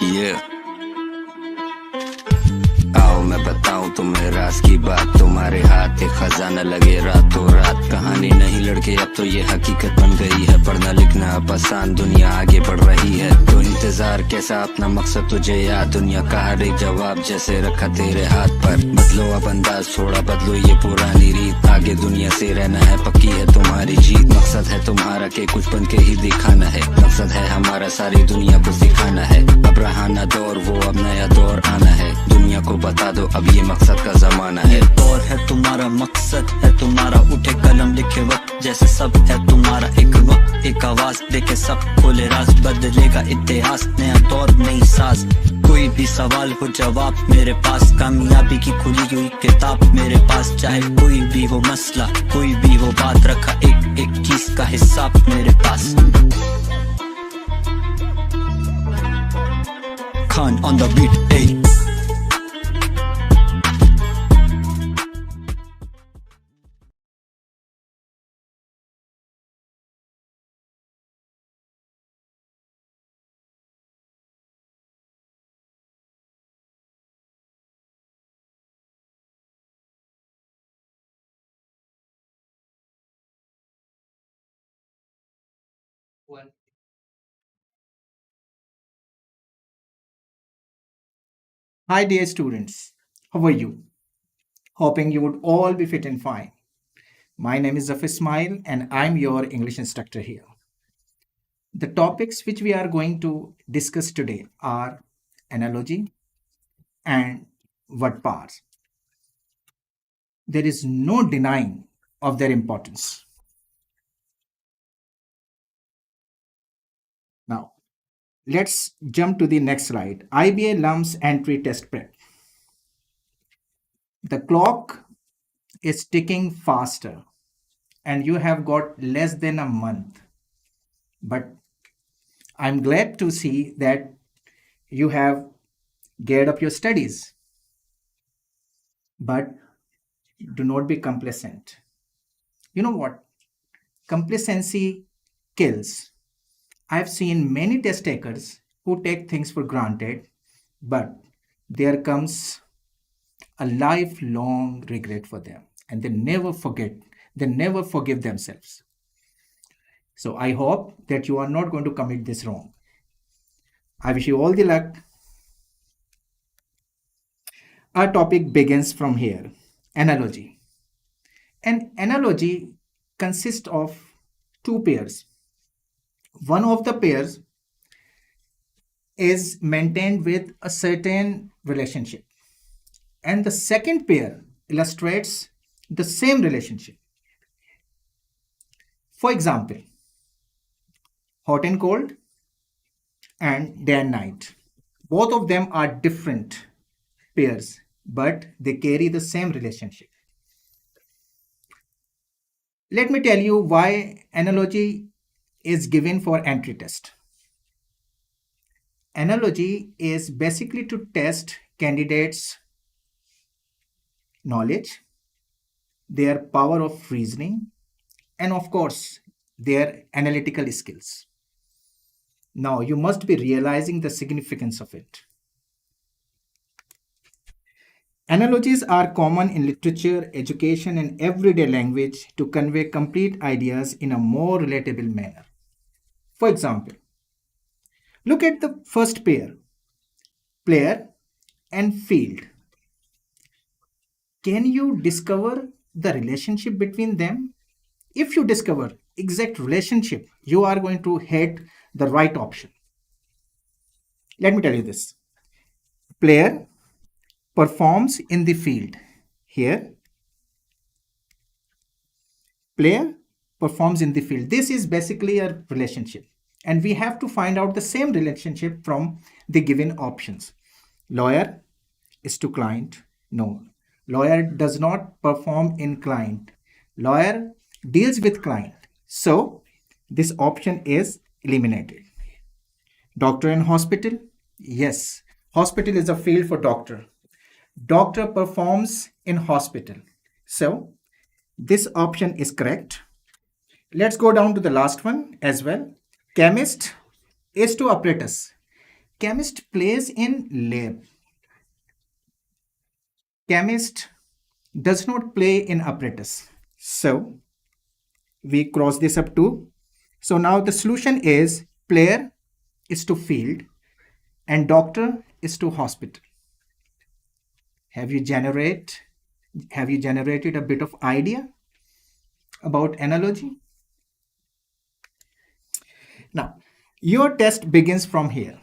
Yeah. आओ मैं बताऊं तुम्हें राज की बात, तुम्हारे हाथ एक खजाना लगे रातों रात। कहानी नहीं लड़के अब तो ये हकीकत बन गई है, पढ़ना लिखना अब आसान, दुनिया आगे बढ़ रही है। तो इंतजार कैसा, अपना मकसद तुझे याद, दुनिया का हर एक जवाब जैसे रखा तेरे हाथ पर। बदलो अब अंदाज थोड़ा, बदलो ये पुरानी रीत, आगे दुनिया से रहना है, पक्की है तुम्हारी जीत। मकसद है तुम्हारा के कुछ बन के ही दिखाना है, मकसद है हमारा सारी दुनिया को सिखाना है। अब रहा ना दौर वो, अब नया दौर आना है, दुनिया को बता दो अब ये मकसद का जमाना है। दौर है तुम्हारा, मकसद है तुम्हारा, उठे कलम लिखे वक्त जैसे सब है तुम्हारा। एक वक्त एक आवाज देखे सब खोले राज, बदलेगा इतिहास, नया दौर नई साज। कोई भी सवाल हो जवाब मेरे पास, कामयाबी की खुली हुई किताब मेरे पास। चाहे कोई भी हो मसला, कोई भी हो बात, रखा एक एक चीज का हिसाब मेरे पास। Khan on the beat, hey. Hi, dear students. How are you? Hoping you would all be fit and fine. My name is Zafir Ismail, and I'm your English instructor here. The topics which we are going to discuss today are analogy and word powers. There is no denying of their importance. Now, let's jump to the next slide. IBA LUMS entry test prep. The clock is ticking faster, and you have got less than a month. But I'm glad to see that you have geared up your studies. But do not be complacent. You know what? Complacency kills. I've seen many test takers who take things for granted, but there comes a lifelong regret for them, and they never forgive themselves. So I hope that you are not going to commit this wrong. I wish you all the luck. Our topic begins from here. Analogy. An analogy consists of two pairs. One of the pairs is maintained with a certain relationship, and the second pair illustrates the same relationship. For example, hot and cold and day and night. Both of them are different pairs, but they carry the same relationship. Let me tell you why analogy is given for entry test. Analogy is basically to test candidates' knowledge, their power of reasoning, and of course, their analytical skills. Now, you must be realizing the significance of it. Analogies are common in literature, education, and everyday language to convey complete ideas in a more relatable manner. For example, look at the first pair, player and field. Can you discover the relationship between them? If you discover exact relationship, you are going to hit the right option. Let me tell you this. Player performs in the field. Here, player performs in the field. This is basically a relationship, and we have to find out the same relationship from the given options. Lawyer is to client. No, lawyer does not perform in client. Lawyer deals with client. So this option is eliminated. Doctor and hospital. Yes, hospital is a field for doctor. Doctor performs in hospital. So this option is correct. Let's go down to the last one as well. Chemist is to apparatus. Chemist plays in lab. Chemist does not play in apparatus. So we cross this up too. So now the solution is player is to field and doctor is to hospital. Have you generated a bit of idea about analogy? Now, your test begins from here.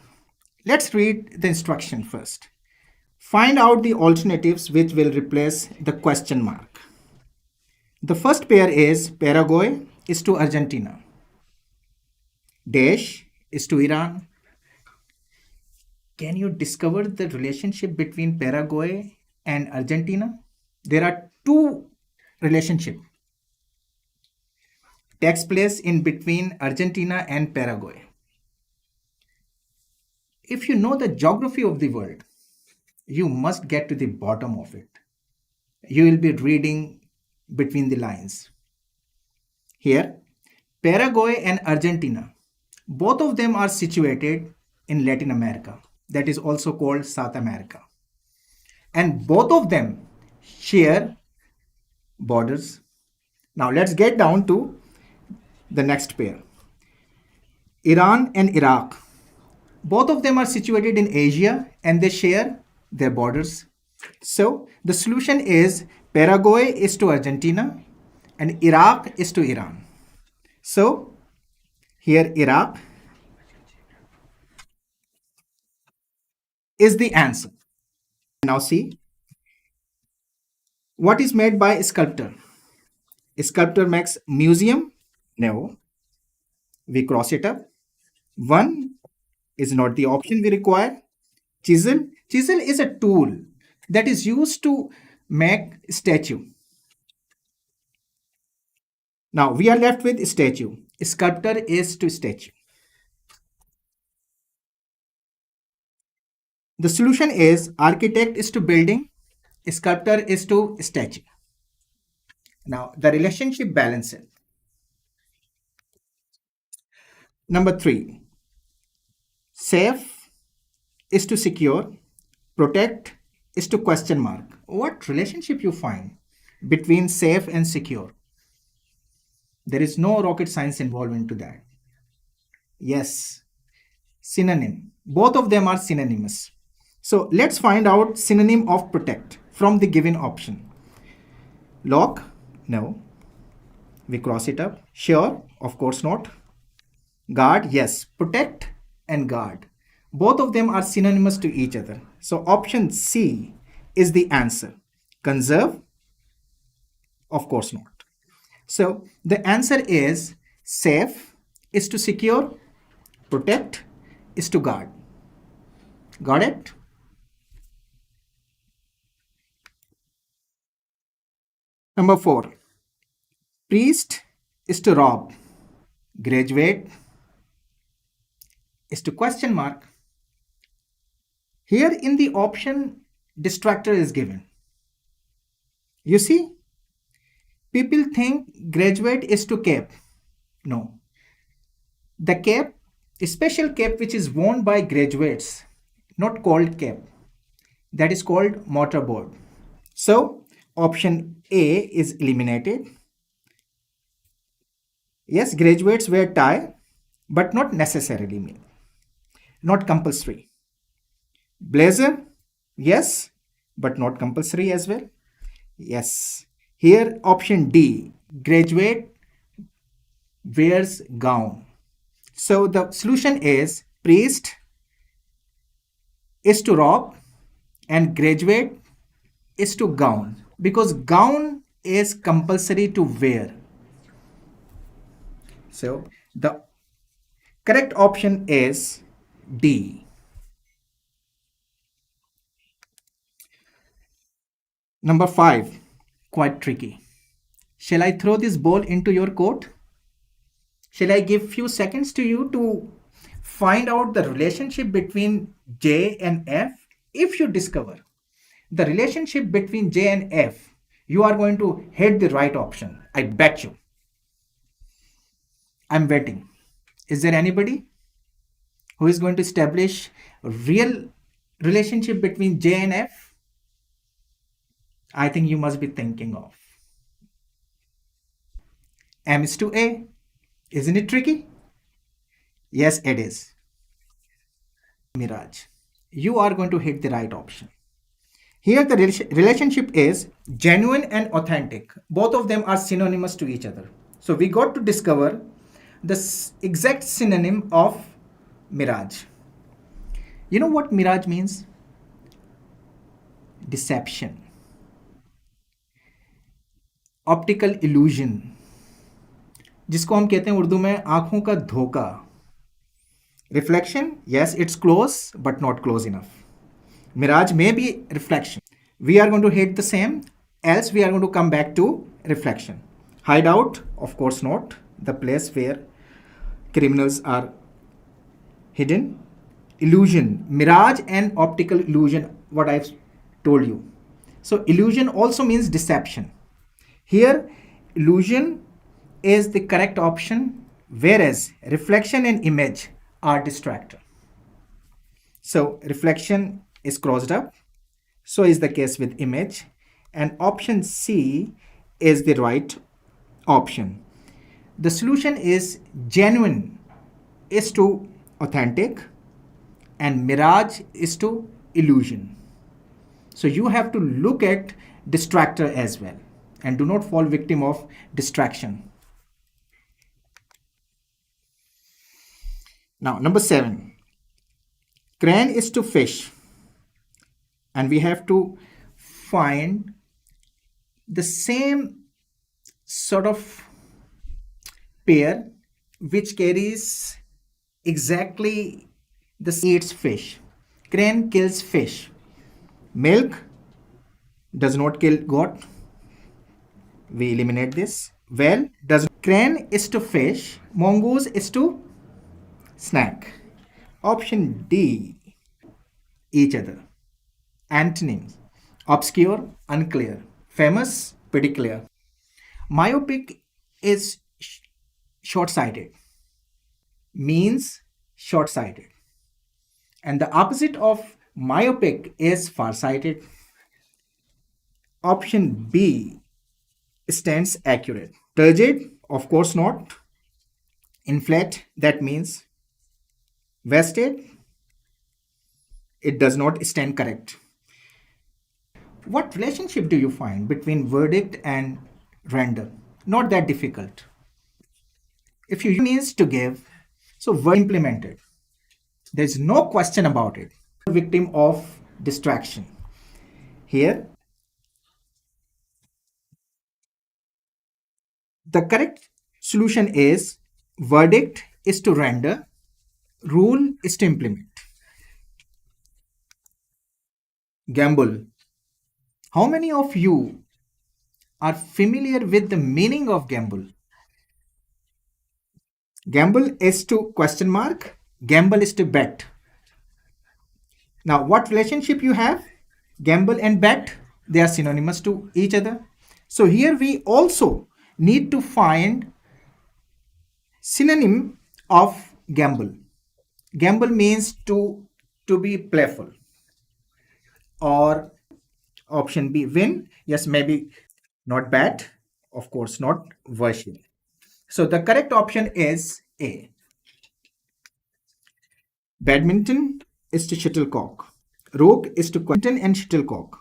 Let's read the instruction first. Find out the alternatives which will replace the question mark. The first pair is Paraguay is to Argentina. Dash is to Iran. Can you discover the relationship between Paraguay and Argentina? There are two relationships takes place in between Argentina and Paraguay. If you know the geography of the world, you must get to the bottom of it. You will be reading between the lines. Here, Paraguay and Argentina, both of them are situated in Latin America, that is also called South America. And both of them share borders. Now let's get down to the next pair. Iran and Iraq. Both of them are situated in Asia and they share their borders. So the solution is Paraguay is to Argentina and Iraq is to Iran. So here Iraq is the answer. Now see, what is made by a sculptor? A sculptor makes museum? No. We cross it up. One is not the option we require. Chisel. Chisel is a tool that is used to make statue. Now we are left with statue. Sculptor is to statue. The solution is architect is to building, sculptor is to statue. Now the relationship balances. Number 3. Safe is to secure, protect is to question mark. What relationship you find between safe and secure? There is no rocket science involved into that. Yes, synonym. Both of them are synonymous. So let's find out synonym of protect from the given option. Lock? No. We cross it up. Sure? Of course not. Guard? Yes. Protect and guard. Both of them are synonymous to each other. So option C is the answer. Conserve? Of course not. So the answer is safe is to secure, protect is to guard. Got it? Number 4. Priest is to rob. Graduate is to question mark. Here in the option, distractor is given. You see, people think graduate is to cap. No. The cap, a special cap which is worn by graduates, not called cap. That is called mortarboard. So, option A is eliminated. Yes, graduates wear tie, but not necessarily, not compulsory. Blazer, yes, but not compulsory as well. Yes. Here option D, graduate wears gown. So the solution is priest is to rob and graduate is to gown, because gown is compulsory to wear. So the correct option is D. Number 5, quite tricky. Shall I throw this ball into your court? Shall I give few seconds to you to find out the relationship between J and F? If you discover the relationship between J and F, you are going to hit the right option. I bet you. I'm waiting. Is there anybody? Who is going to establish a real relationship between J and F? I think you must be thinking of M is to A. Isn't it tricky? Yes, it is. Miraj, you are going to hit the right option. Here, the relationship is genuine and authentic. Both of them are synonymous to each other. So, we got to discover the exact synonym of mirage. You know what mirage means? Deception, optical illusion, जिसको हम कहते हैं उर्दू में आंखों का धोखा. Reflection, yes, it's close but not close enough. Mirage may be reflection. We are going to hit the same, else we are going to come back to reflection. Hideout, of course not, the place where criminals are hidden. Illusion, mirage and optical illusion, what I've told you. So illusion also means deception. Here, illusion is the correct option, whereas reflection and image are distractor. So reflection is crossed up. So is the case with image. And option C is the right option. The solution is genuine is to authentic and mirage is to illusion. So you have to look at distractor as well and do not fall victim of distraction. Now, number 7, crane is to fish, and we have to find the same sort of pair which carries exactly the eats fish. Crane kills fish. Milk does not kill goat. We eliminate this. Well, does crane is to fish, mongoose is to snack. Option D, each other. Antonyms, obscure, unclear. Famous, pretty clear. Myopic is short-sighted, means short-sighted. And the opposite of myopic is far-sighted. Option B stands accurate. Turgid, of course not. Inflate, that means vested, it does not stand correct. What relationship do you find between verdict and render? Not that difficult. If you means to give, so verb implemented. There's no question about it. Victim of distraction. Here, the correct solution is verdict is to render, rule is to implement. Gamble. How many of you are familiar with the meaning of gamble? Gamble is to question mark, gamble is to bet. Now, what relationship you have? Gamble and bet, they are synonymous to each other. So here we also need to find synonym of gamble. Gamble means to be playful. Or option B, win. Yes, maybe not bet. Of course, not worship. So the correct option is A. Badminton is to shuttlecock. Rook is to badminton and shuttlecock.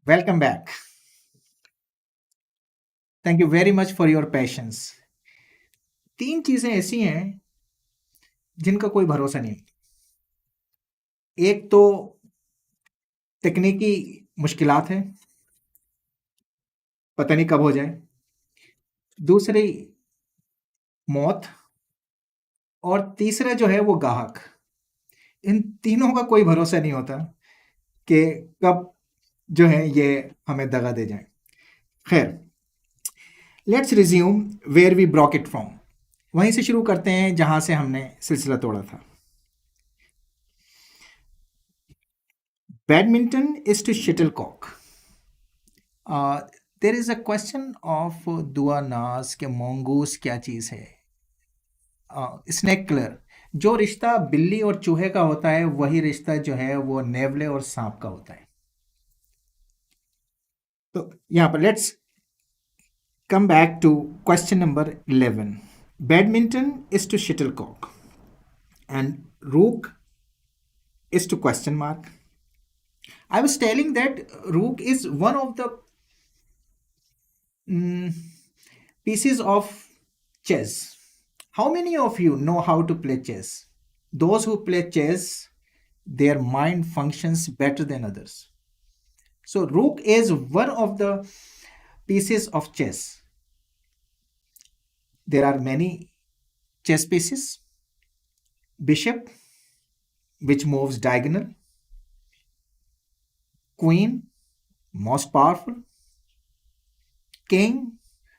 Welcome back. Thank you very much for your patience. 3 चीजें ऐसी हैं जिनका कोई भरोसा नहीं। एक तो तकनीकी मुश्किलात है, पता नहीं कब हो जाए। दूसरी मौत, और तीसरा जो है वो ग्राहक। इन तीनों का कोई भरोसा नहीं होता कि कब जो है ये हमें दगा दे जाए। खैर, let's resume where we broke it from. वहीं से शुरू करते हैं जहां से हमने सिलसिला तोड़ा था। Badminton is to shuttlecock. There is a question of दुआ नाज के मोंगूस क्या चीज है। स्नेक किलर, जो रिश्ता बिल्ली और चूहे का होता है वही रिश्ता जो है वो नेवले और सांप का होता है। तो यहां पर let's come back to question number 11. Badminton is to shuttlecock and rook is to question mark. I was telling that rook is one of the pieces of chess. How many of you know how to play chess? Those who play chess, their mind functions better than others. So rook is one of the pieces of chess. There are many chess pieces. Bishop, which moves diagonal. Queen, most powerful. King,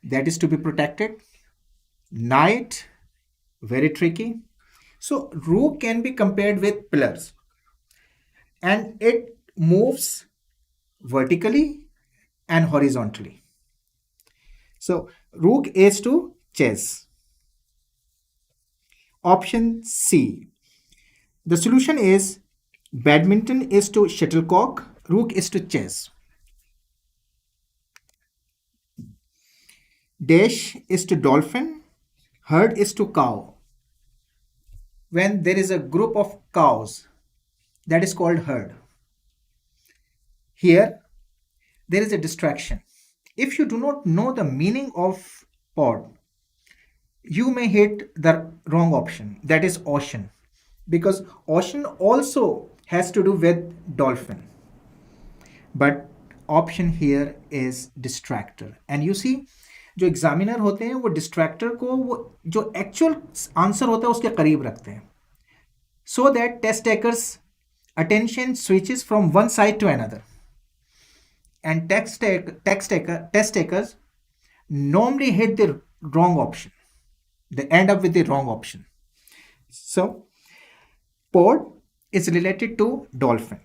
that is to be protected. Knight, very tricky. So rook can be compared with pillars, and it moves vertically and horizontally. So rook is to chess. Option C. The solution is badminton is to shuttlecock, rook is to chess. Dash is to dolphin, herd is to cow. When there is a group of cows, that is called herd. Here, there is a distraction. If you do not know the meaning of pod, you may hit the wrong option, that is ocean, because ocean also has to do with dolphin, but option here is distractor. And you see, जो examiner होते हैं वो distractor को वो जो actual answer होता है उसके करीब रखते हैं, so that test takers attention switches from one side to another, and test takers normally hit the wrong option. They end up with the wrong option. So pod is related to dolphin.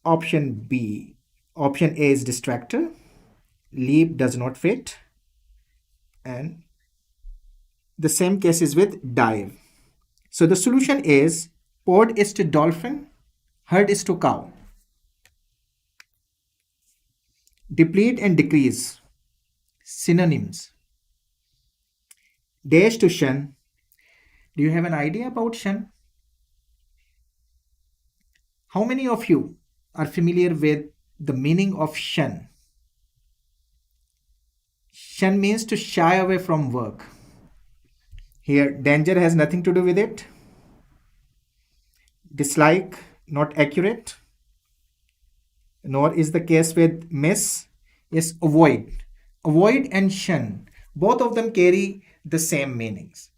Option B. Option A is distractor. Leap does not fit. And the same case is with dive. So the solution is pod is to dolphin, herd is to cow. Deplete and decrease, synonyms. Dash to shun. Do you have an idea about shun? How many of you are familiar with the meaning of shun? Shun means to shy away from work. Here, danger has nothing to do with it. Dislike, not accurate. Nor is the case with miss. Yes, avoid. Avoid and shun, both of them carry the same meanings.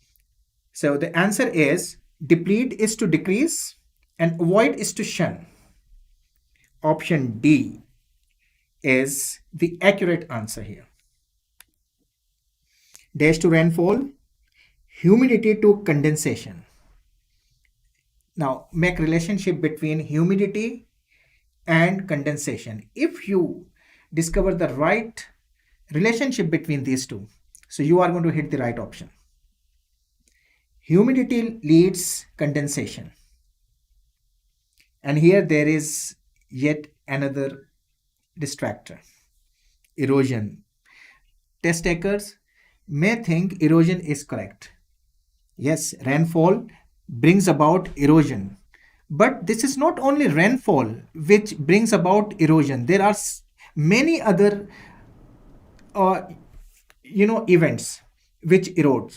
So the answer is deplete is to decrease and avoid is to shun. Option D is the accurate answer here. Dash to rainfall, humidity to condensation. Now make relationship between humidity and condensation. If you discover the right relationship between these two, so you are going to hit the right option. Humidity leads condensation. And here there is yet another distractor, erosion. Test takers may think erosion is correct. Yes, rainfall brings about erosion. But this is not only rainfall which brings about erosion. There are many other events which erode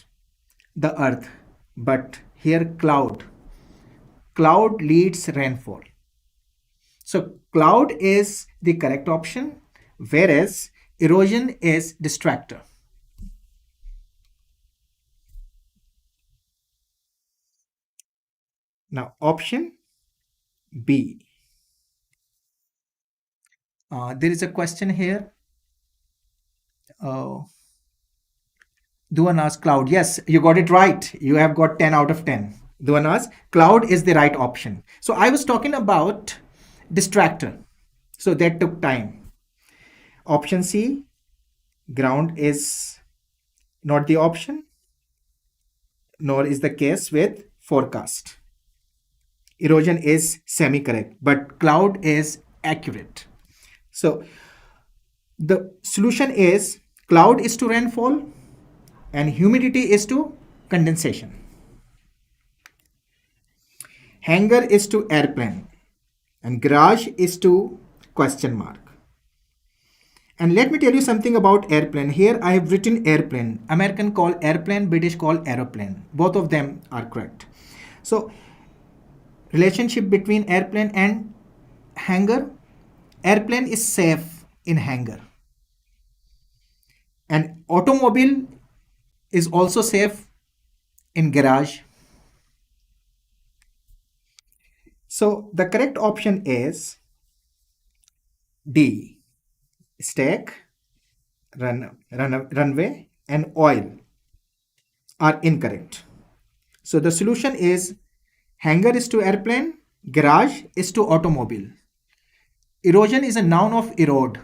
the earth. But here cloud leads rainfall. So cloud is the correct option, whereas erosion is distractor. Now option B. There is a question here. Duanas, cloud. Yes, you got it right. You have got 10 out of 10. Duanas, cloud is the right option. So I was talking about distractor. So that took time. Option C, ground is not the option, nor is the case with forecast. Erosion is semi-correct, but cloud is accurate. So the solution is cloud is to rainfall and humidity is to condensation. Hangar is to airplane and garage is to question mark. And let me tell you something about airplane. Here I have written airplane. American call airplane, British call aeroplane. Both of them are correct. So relationship between airplane and hangar. Airplane is safe in hangar. And automobile is also safe in garage. So the correct option is D. Stack, runway, and oil are incorrect. So the solution is hangar is to airplane, garage is to automobile. Erosion is a noun of erode.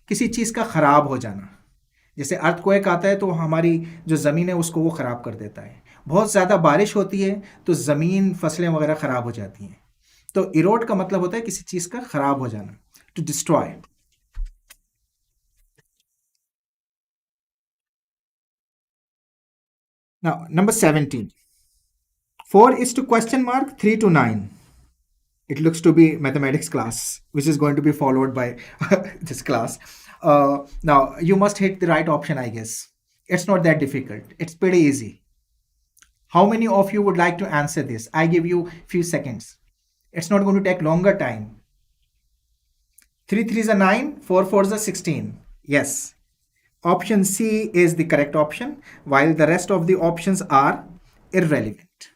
किसी चीज़ का ख़राब हो जाना. जैसे earthquake आता है तो हमारी जो ज़मीन है उसको वो ख़राब कर देता है. बहुत ज़्यादा बारिश होती है तो ज़मीन फसलें वगैरह ख़राब हो जाती हैं. तो इरोड का मतलब होता है किसी चीज़ का ख़राब हो जाना, to destroy. Now, number 17. 4 is to question mark, 3 to 9. It looks to be mathematics class, which is going to be followed by this class. Now, you must hit the right option, I guess. It's not that difficult. It's pretty easy. How many of you would like to answer this? I give you few seconds. It's not going to take longer time. 3 3 is a 9, 4 4 is a 16. Yes. Option C is the correct option, while the rest of the options are irrelevant.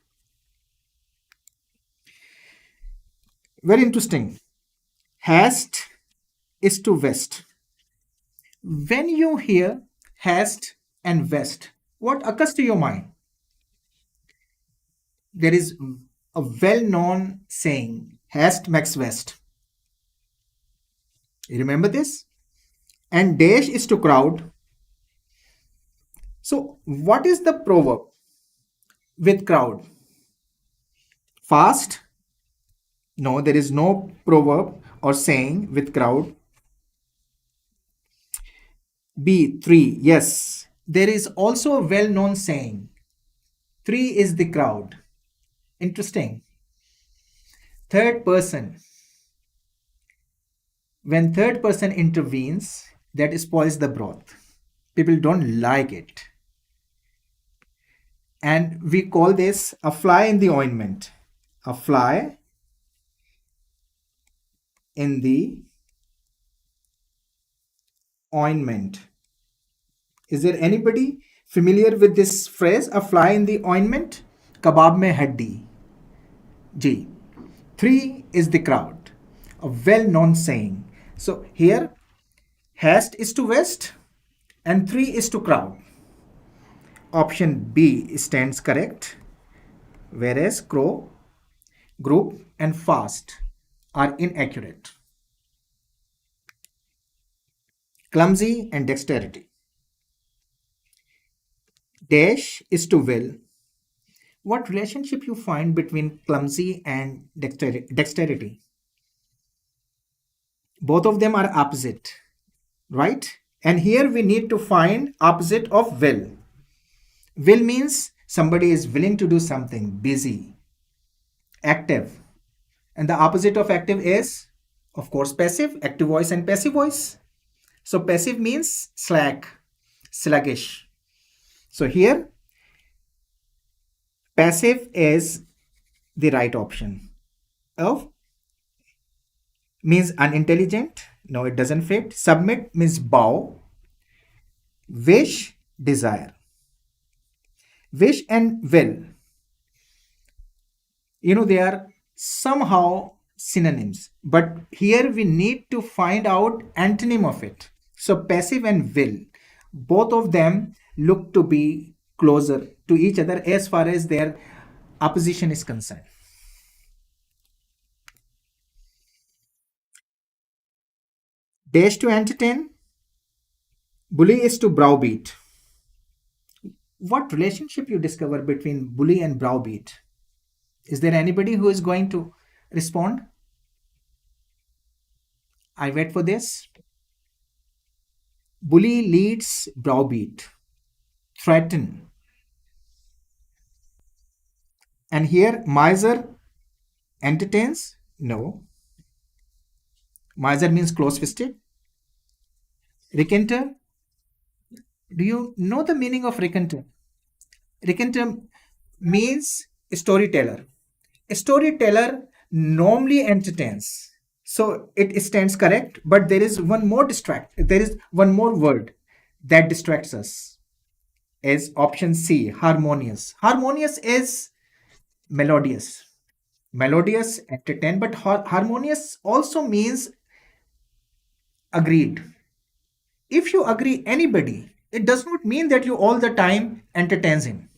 Very interesting. Hast is to west. When you hear hast and west, what occurs to your mind? There is a well-known saying, hast makes west. You remember this? And dash is to crowd. So what is the proverb with crowd? Fast? No, there is no proverb or saying with crowd. B, 3. Yes, there is also a well-known saying. 3 is the crowd. Interesting. Third person. When third person intervenes, that spoils the broth. People don't like it. And we call this a fly in the ointment. A fly in the ointment. Is there anybody familiar with this phrase? A fly in the ointment? Kebab mein haddi. G. 3 is the crowd. A well-known saying. So here, hast is to west and 3 is to crowd. Option B stands correct, whereas crow, group, and fast are inaccurate. Clumsy and dexterity. Dash is to will. What relationship you find between clumsy and dexterity? Both of them are opposite, right? And here we need to find opposite of will. Will means somebody is willing to do something, busy, active. And the opposite of active is Of course, passive, active voice and passive voice. So passive means slack, sluggish. So here, passive is the right option. Of means unintelligent. No, it doesn't fit. Submit means bow. Wish, desire. Wish and will, they are somehow synonyms, but here we need to find out antonym of it. So passive and will, both of them look to be closer to each other as far as their opposition is concerned. Dash to entertain, bully is to browbeat. What relationship you discover between bully and browbeat? Is there anybody who is going to respond? I wait for this. Bully leads, browbeat, threaten. And here, miser entertains? No. Miser means close-fisted. Recanter? Do you know the meaning of recanter? Recanter means storyteller. A storyteller normally entertains. So it stands correct, but there is one more word that distracts us. Is option C, harmonious. Harmonious is melodious. Melodious, entertain, but harmonious also means agreed. If you agree anybody, it does not mean that you all the time entertains him.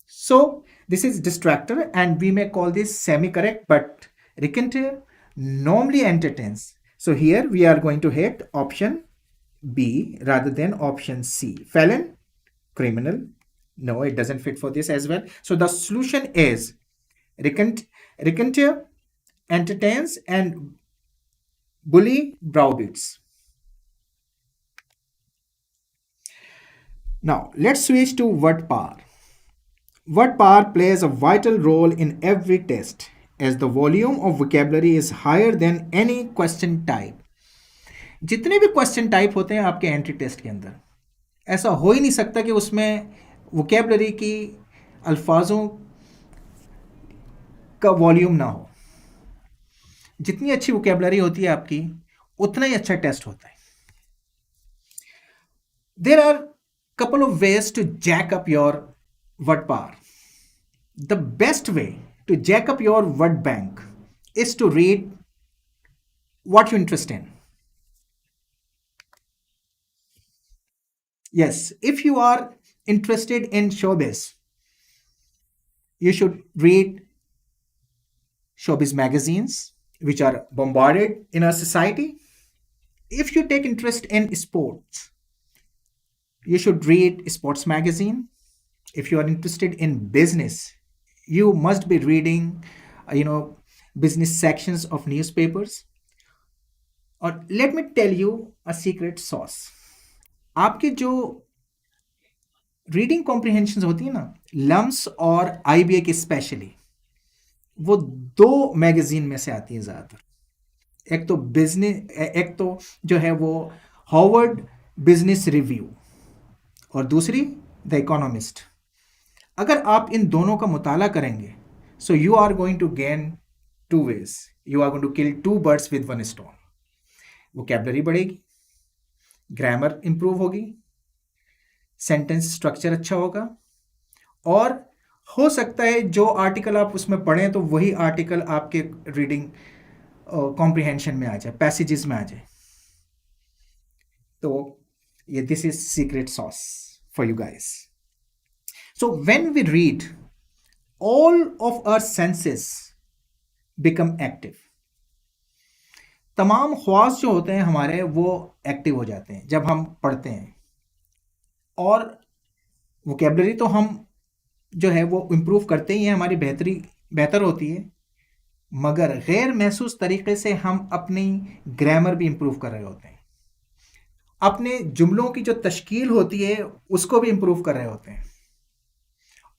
So this is distractor, and we may call this semi-correct, but recanter normally entertains. So here we are going to hit option B rather than option C. Felon, criminal. No, it doesn't fit for this as well. So the solution is recanter entertains and bully browbeats. Now let's switch to word power. Word power plays a vital role in every test, as the volume of vocabulary is higher than any question type. जितने भी question type होते हैं आपके entry test के अंदर, ऐसा हो ही नहीं सकता कि उसमें वोकेबलरी की अल्फाजों का वॉल्यूम ना हो. जितनी अच्छी वोकेबलरी होती है आपकी, उतना ही अच्छा टेस्ट होता है. There are couple of ways to jack up your word power. The best way to jack up your word bank is to read what you're interested in. Yes, if you are interested in showbiz, you should read showbiz magazines, which are bombarded in our society. If you take interest in sports, you should read sports magazine. If you are interested in business, you must be reading, business sections of newspapers. Or let me tell you a secret sauce. आपके जो reading comprehension होती है ना, lumps और IBA की specially, वो 2 magazine में से आती है ज़्यादातर. एक तो जो है वो हार्वर्ड बिजनेस रिव्यू और दूसरी द इकोनॉमिस्ट. अगर आप इन दोनों का मुताला करेंगे, so you are going to gain 2 ways. You are going to kill 2 birds with 1 stone. Vocabulary बढ़ेगी, ग्रामर इंप्रूव होगी, सेंटेंस स्ट्रक्चर अच्छा होगा, और हो सकता है जो आर्टिकल आप उसमें पढ़ें तो वही आर्टिकल आपके रीडिंग कॉम्प्रिहेंशन में आ जाए, पैसेजेस में आ जाए. तो ये this is secret sauce for you guys. So when we read, all of our senses become active. तमाम ख्वास जो होते हैं हमारे, वो एक्टिव हो जाते हैं जब हम पढ़ते हैं. और वोकैबुलरी तो हम जो है वो इम्प्रूव करते ही हैं, हमारी बेहतर होती है, मगर गैर महसूस तरीके से हम अपनी ग्रामर भी इम्प्रूव कर रहे होते हैं, अपने जुमलों की जो तश्कील होती है उसको भी इम्प्रूव कर रहे होते हैं,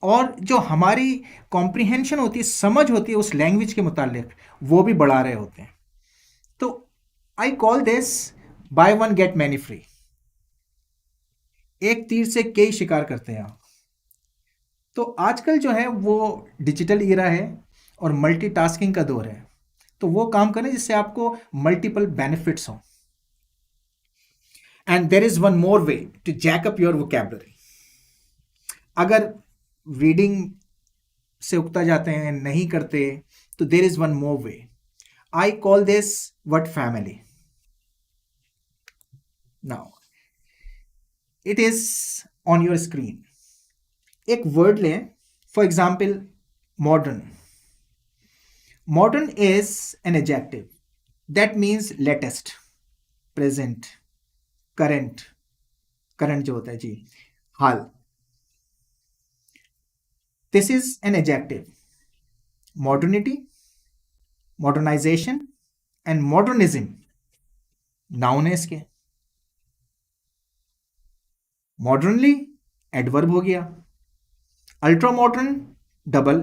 और जो हमारी कॉम्प्रिहेंशन होती है, समझ होती है उस लैंग्वेज के मुतालिक, वो भी बढ़ा रहे होते हैं. तो I call this buy one get many free. एक तीर से कई शिकार करते हैं आप. तो आजकल जो है वो डिजिटल ईरा है और मल्टीटास्किंग का दौर है. तो वो काम करें जिससे आपको मल्टीपल बेनिफिट्स हो. And there is one more way to jack up your vocabulary. अगर रीडिंग से उगता जाते हैं, नहीं करते, तो there is one more way. I call this word family. Now it is on your screen. एक वर्ड लें, for example modern. Modern is an adjective that means latest, present, current. Current जो होता है जी, हाल. This is an adjective. Modernity, modernisation and modernism noun है इसके. मॉडर्नली adverb हो गया. अल्ट्रा मॉडर्न डबल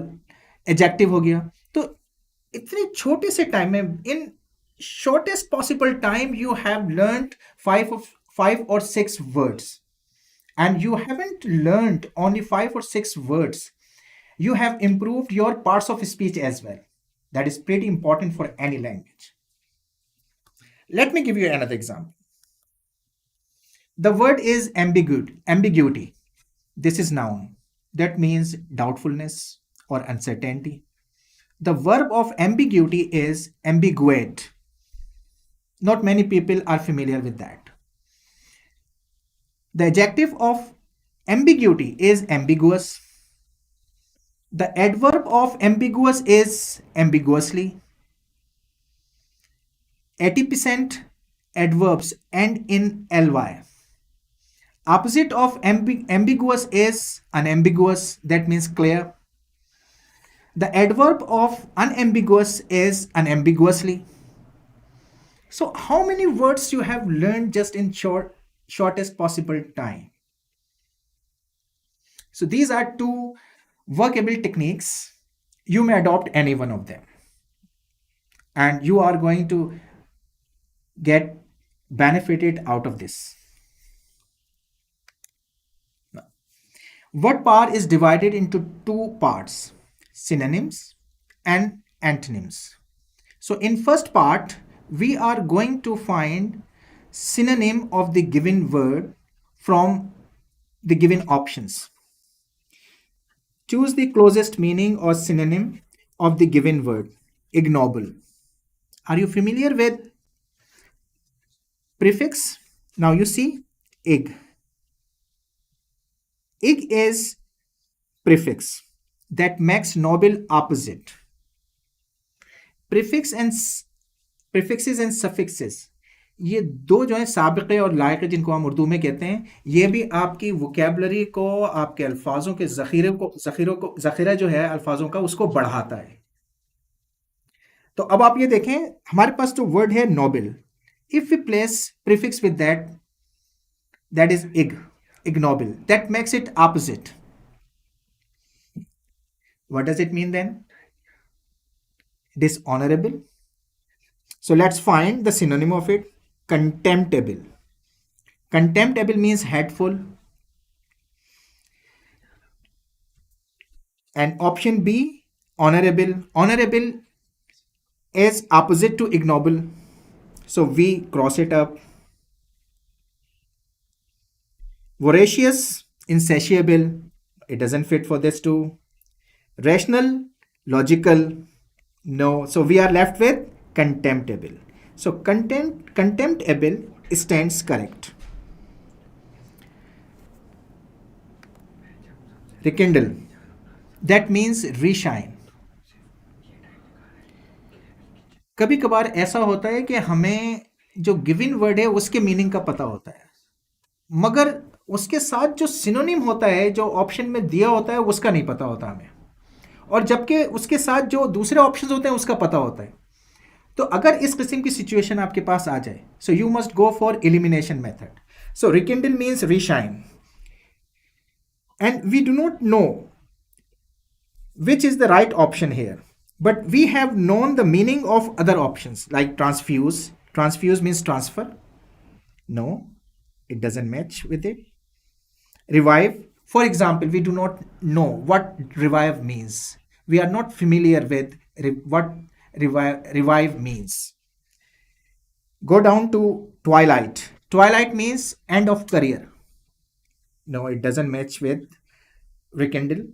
एडजेक्टिव हो गया. तो इतने छोटे से टाइम में, in shortest possible time, you have learned 5 or 6 words. And you haven't learned only 5 or 6 words. You have improved your parts of speech as well. That is pretty important for any language. Let me give you another example. The word is ambiguity. This is noun. That means doubtfulness or uncertainty. The verb of ambiguity is ambiguate. Not many people are familiar with that. The adjective of ambiguity is ambiguous. The adverb of ambiguous is ambiguously. 80% adverbs end in ly. Opposite of ambiguous is unambiguous. That means clear. The adverb of unambiguous is unambiguously. So how many words you have learned just in shortest possible time? So these are 2 workable techniques. You may adopt any one of them, and you are going to get benefited out of this. Word power is divided into 2 parts, synonyms and antonyms. So in first part, we are going to find synonym of the given word from the given options. Choose the closest meaning or synonym of the given word. Ignoble. Are you familiar with prefix? Now you see ig. Ig is prefix that makes noble opposite. Prefixes and suffixes, ये 2 जो है साबिक़े और लायक़े जिनको हम उर्दू में कहते हैं, ये भी आपकी वोकैबुलरी को, आपके अल्फाजों के ज़ख़ीरा जो है अल्फाजों का, उसको बढ़ाता है. तो अब आप ये देखें, हमारे पास जो वर्ड है noble, if we place prefix with that is ignoble, that makes it opposite. What does it mean then? Dishonorable. So let's find the synonym of it. Contemptible. Contemptible means hateful. And option B, honorable. Honorable is opposite to ignoble, so we cross it up. Voracious, insatiable, it doesn't fit for this too. Rational, logical, no, so we are left with contemptible. So contemptible stands correct. Rekindle, that means reshine. कभी कभार ऐसा होता है कि हमें जो given word है उसके मीनिंग का पता होता है, मगर उसके साथ जो सिनोनिम होता है, जो ऑप्शन में दिया होता है, उसका नहीं पता होता हमें, और जबकि उसके साथ जो दूसरे ऑप्शंस होते हैं उसका पता होता है. तो अगर इस किस्म की सिचुएशन आपके पास आ जाए, so you must go for elimination method. So rekindle means reshine, and we do not know which is the right option here, but we have known the meaning of other options like transfuse, Transfuse means transfer. No, it doesn't match with it. Revive. For example, we do not know what revive means. We are not familiar with what revive means. Go down to twilight. Twilight means end of career. No, it doesn't match with rekindle.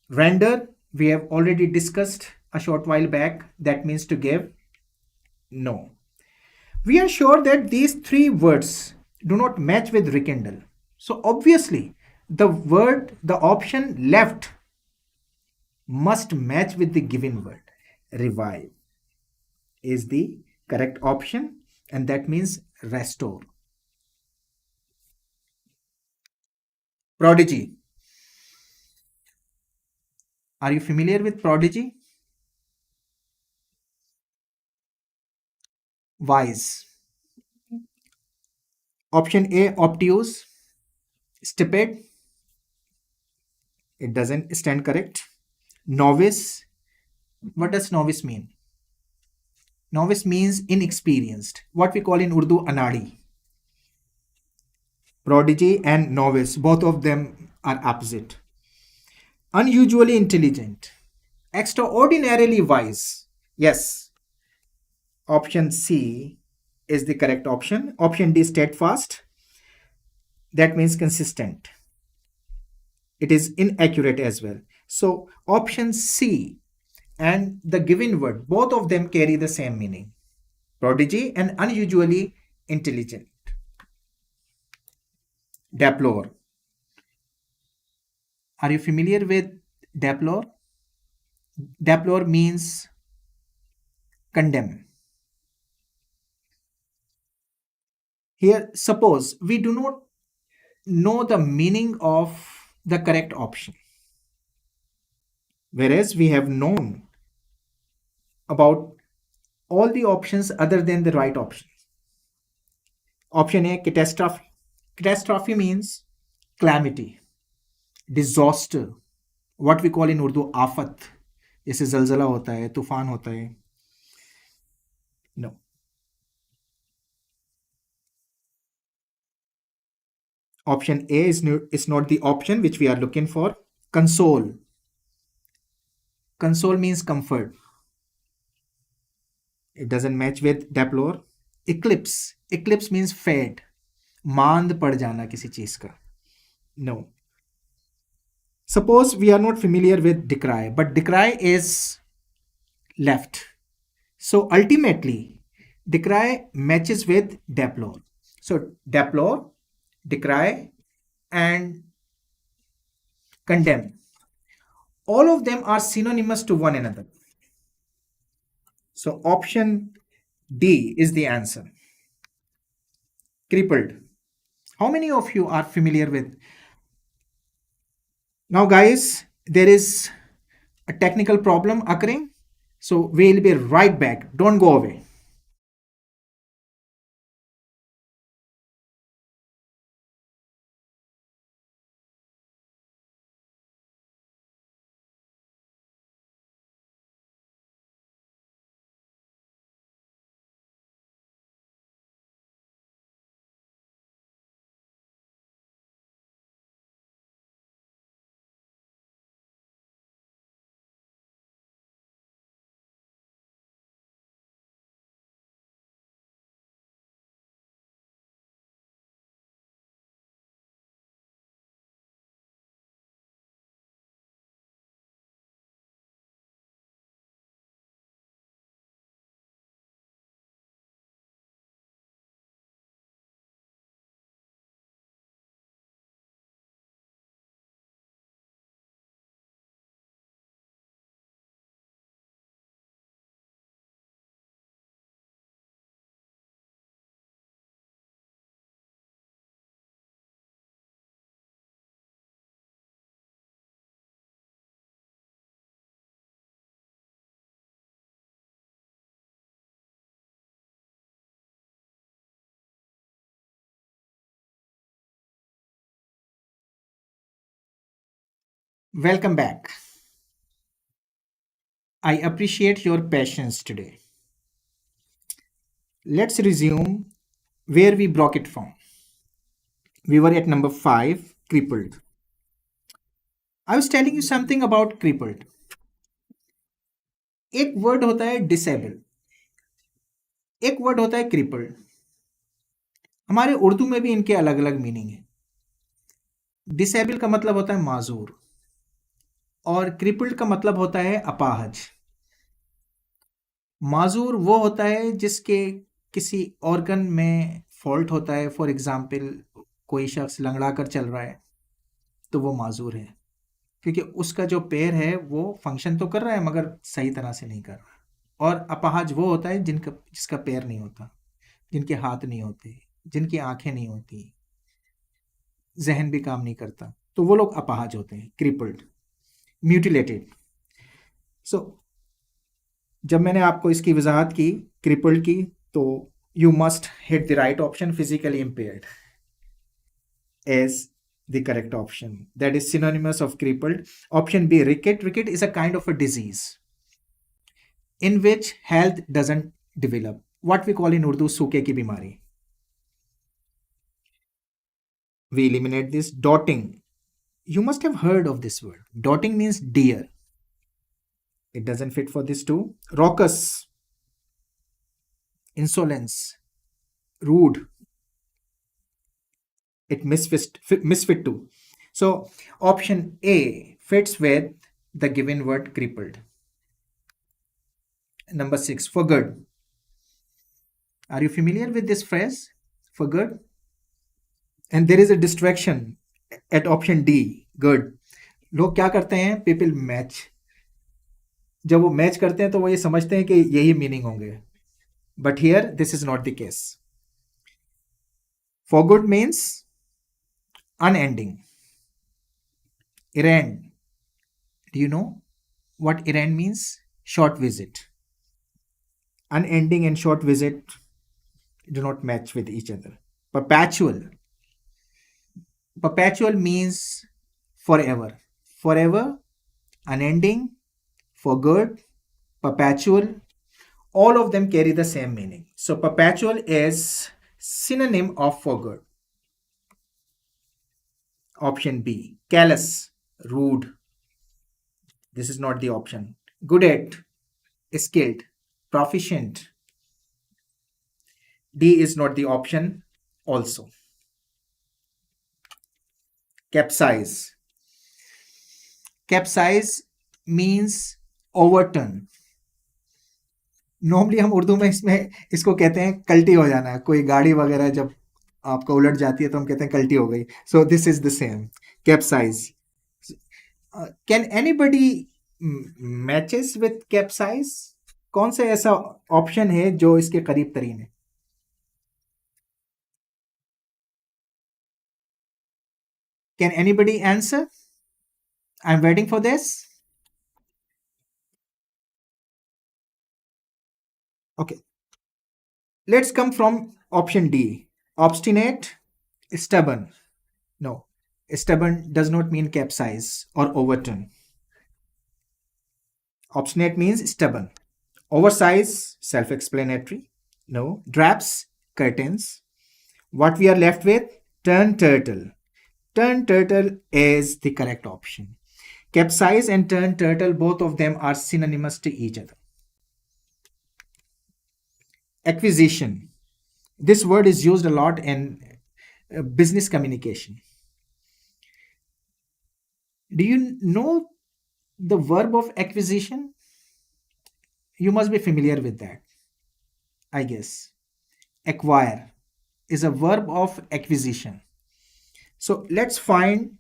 Render, we have already discussed a short while back. That means to give. No. We are sure that these three words do not match with rekindle. So obviously, the option left must match with the given word. Revive is the correct option, and that means restore. Prodigy. Are you familiar with prodigy? Wise. Option A, obtuse. Stupid. It doesn't stand correct. Novice. What does novice mean? Novice means inexperienced. What we call in Urdu anadi. Prodigy and novice, both of them are opposite. Unusually intelligent. Extraordinarily wise. Yes. Option C is the correct option. Option D, steadfast. That means consistent. It is inaccurate as well. So option C and the given word, both of them carry the same meaning. Prodigy and unusually intelligent. Deplore. Are you familiar with deplore? Deplore means condemn. Here, suppose we do not know the meaning of the correct option, whereas we have known about all the options other than the right option. Option A, catastrophe. Catastrophe means calamity, disaster, what we call in Urdu आफत. जैसे जलजला होता है, तूफान होता है. No. Option A is not the option which we are looking for. Console. Console means comfort. It doesn't match with deplore. Eclipse. Eclipse means fade. मांद पड़ जाना किसी चीज का. No. Suppose we are not familiar with decry, but decry is left. So ultimately, decry matches with deplore. So deplore, decry, and condemn. All of them are synonymous to one another. So option D is the answer. Crippled. How many of you are familiar with? Now guys, there is a technical problem occurring. So we'll be right back. Don't go away. Welcome back. I appreciate your patience today. Let's resume where we broke it from. We were at number 5, crippled. I was telling you something about crippled. एक word होता है disable, एक word होता है crippled. हमारे उर्दू में भी इनके अलग अलग मीनिंग है. डिसेबल का मतलब होता है माजूर और क्रिपल्ड का मतलब होता है अपाहज. माजूर वो होता है जिसके किसी ऑर्गन में फॉल्ट होता है. फॉर एग्जाम्पल कोई शख्स लंगड़ा कर चल रहा है तो वो माजूर है, क्योंकि उसका जो पैर है वो फंक्शन तो कर रहा है मगर सही तरह से नहीं कर रहा. और अपाहज वो होता है जिसका पैर नहीं होता, जिनके हाथ नहीं होते, जिनकी आंखें नहीं होती, जहन भी काम नहीं करता, तो वो लोग अपाहज होते हैं, क्रिपल्ड, म्यूटिलेटेड. सो जब मैंने आपको इसकी वजाहत की क्रिपल्ड की, तो you must hit the right option, physically impaired as the correct option. That is synonymous of crippled. Option B, ricket. Ricket is a kind of a disease in which health doesn't develop. What we call in Urdu सूखे की बीमारी. We eliminate this. Dotting. You must have heard of this word. Dotting means deer. It doesn't fit for this too. Raucous. Insolence. Rude. It misfit too. So option A fits with the given word crippled. Number 6, for good. Are you familiar with this phrase, for good? And there is a distraction at option D, good. लोग क्या करते हैं, people match. जब वो match करते हैं तो वो ये समझते हैं कि यही मीनिंग होंगे, but here this is not the case. For good means unending. Errand. Do you know what errand means? Short visit. Unending and short visit do not match with each other. Perpetual. Perpetual means forever. Forever, unending, for good, perpetual, all of them carry the same meaning. So perpetual is synonym of for good. Option B, callous, rude. This is not the option. Good at, skilled, proficient. D is not the option also. Capsize. Capsize means overturn. Normally हम उर्दू में इसको कहते हैं कल्टी हो जाना. कोई गाड़ी वगैरह जब आपका उलट जाती है तो हम कहते हैं कल्टी हो गई. So this is the same, capsize. Can anybody matches with capsize? कौन सा ऐसा ऑप्शन है जो इसके करीब तरीन है? Can anybody answer? I am waiting for this. Okay, let's come from option D. Obstinate, stubborn. No, stubborn does not mean capsize or overturn. Obstinate means stubborn. Oversize, self-explanatory. No. Drapes, curtains. What we are left with? Turn turtle. Turn turtle is the correct option. Capsize and turn turtle, both of them are synonymous to each other. Acquisition. This word is used a lot in business communication. Do you know the verb of acquisition? You must be familiar with that, I guess. Acquire is a verb of acquisition. So let's find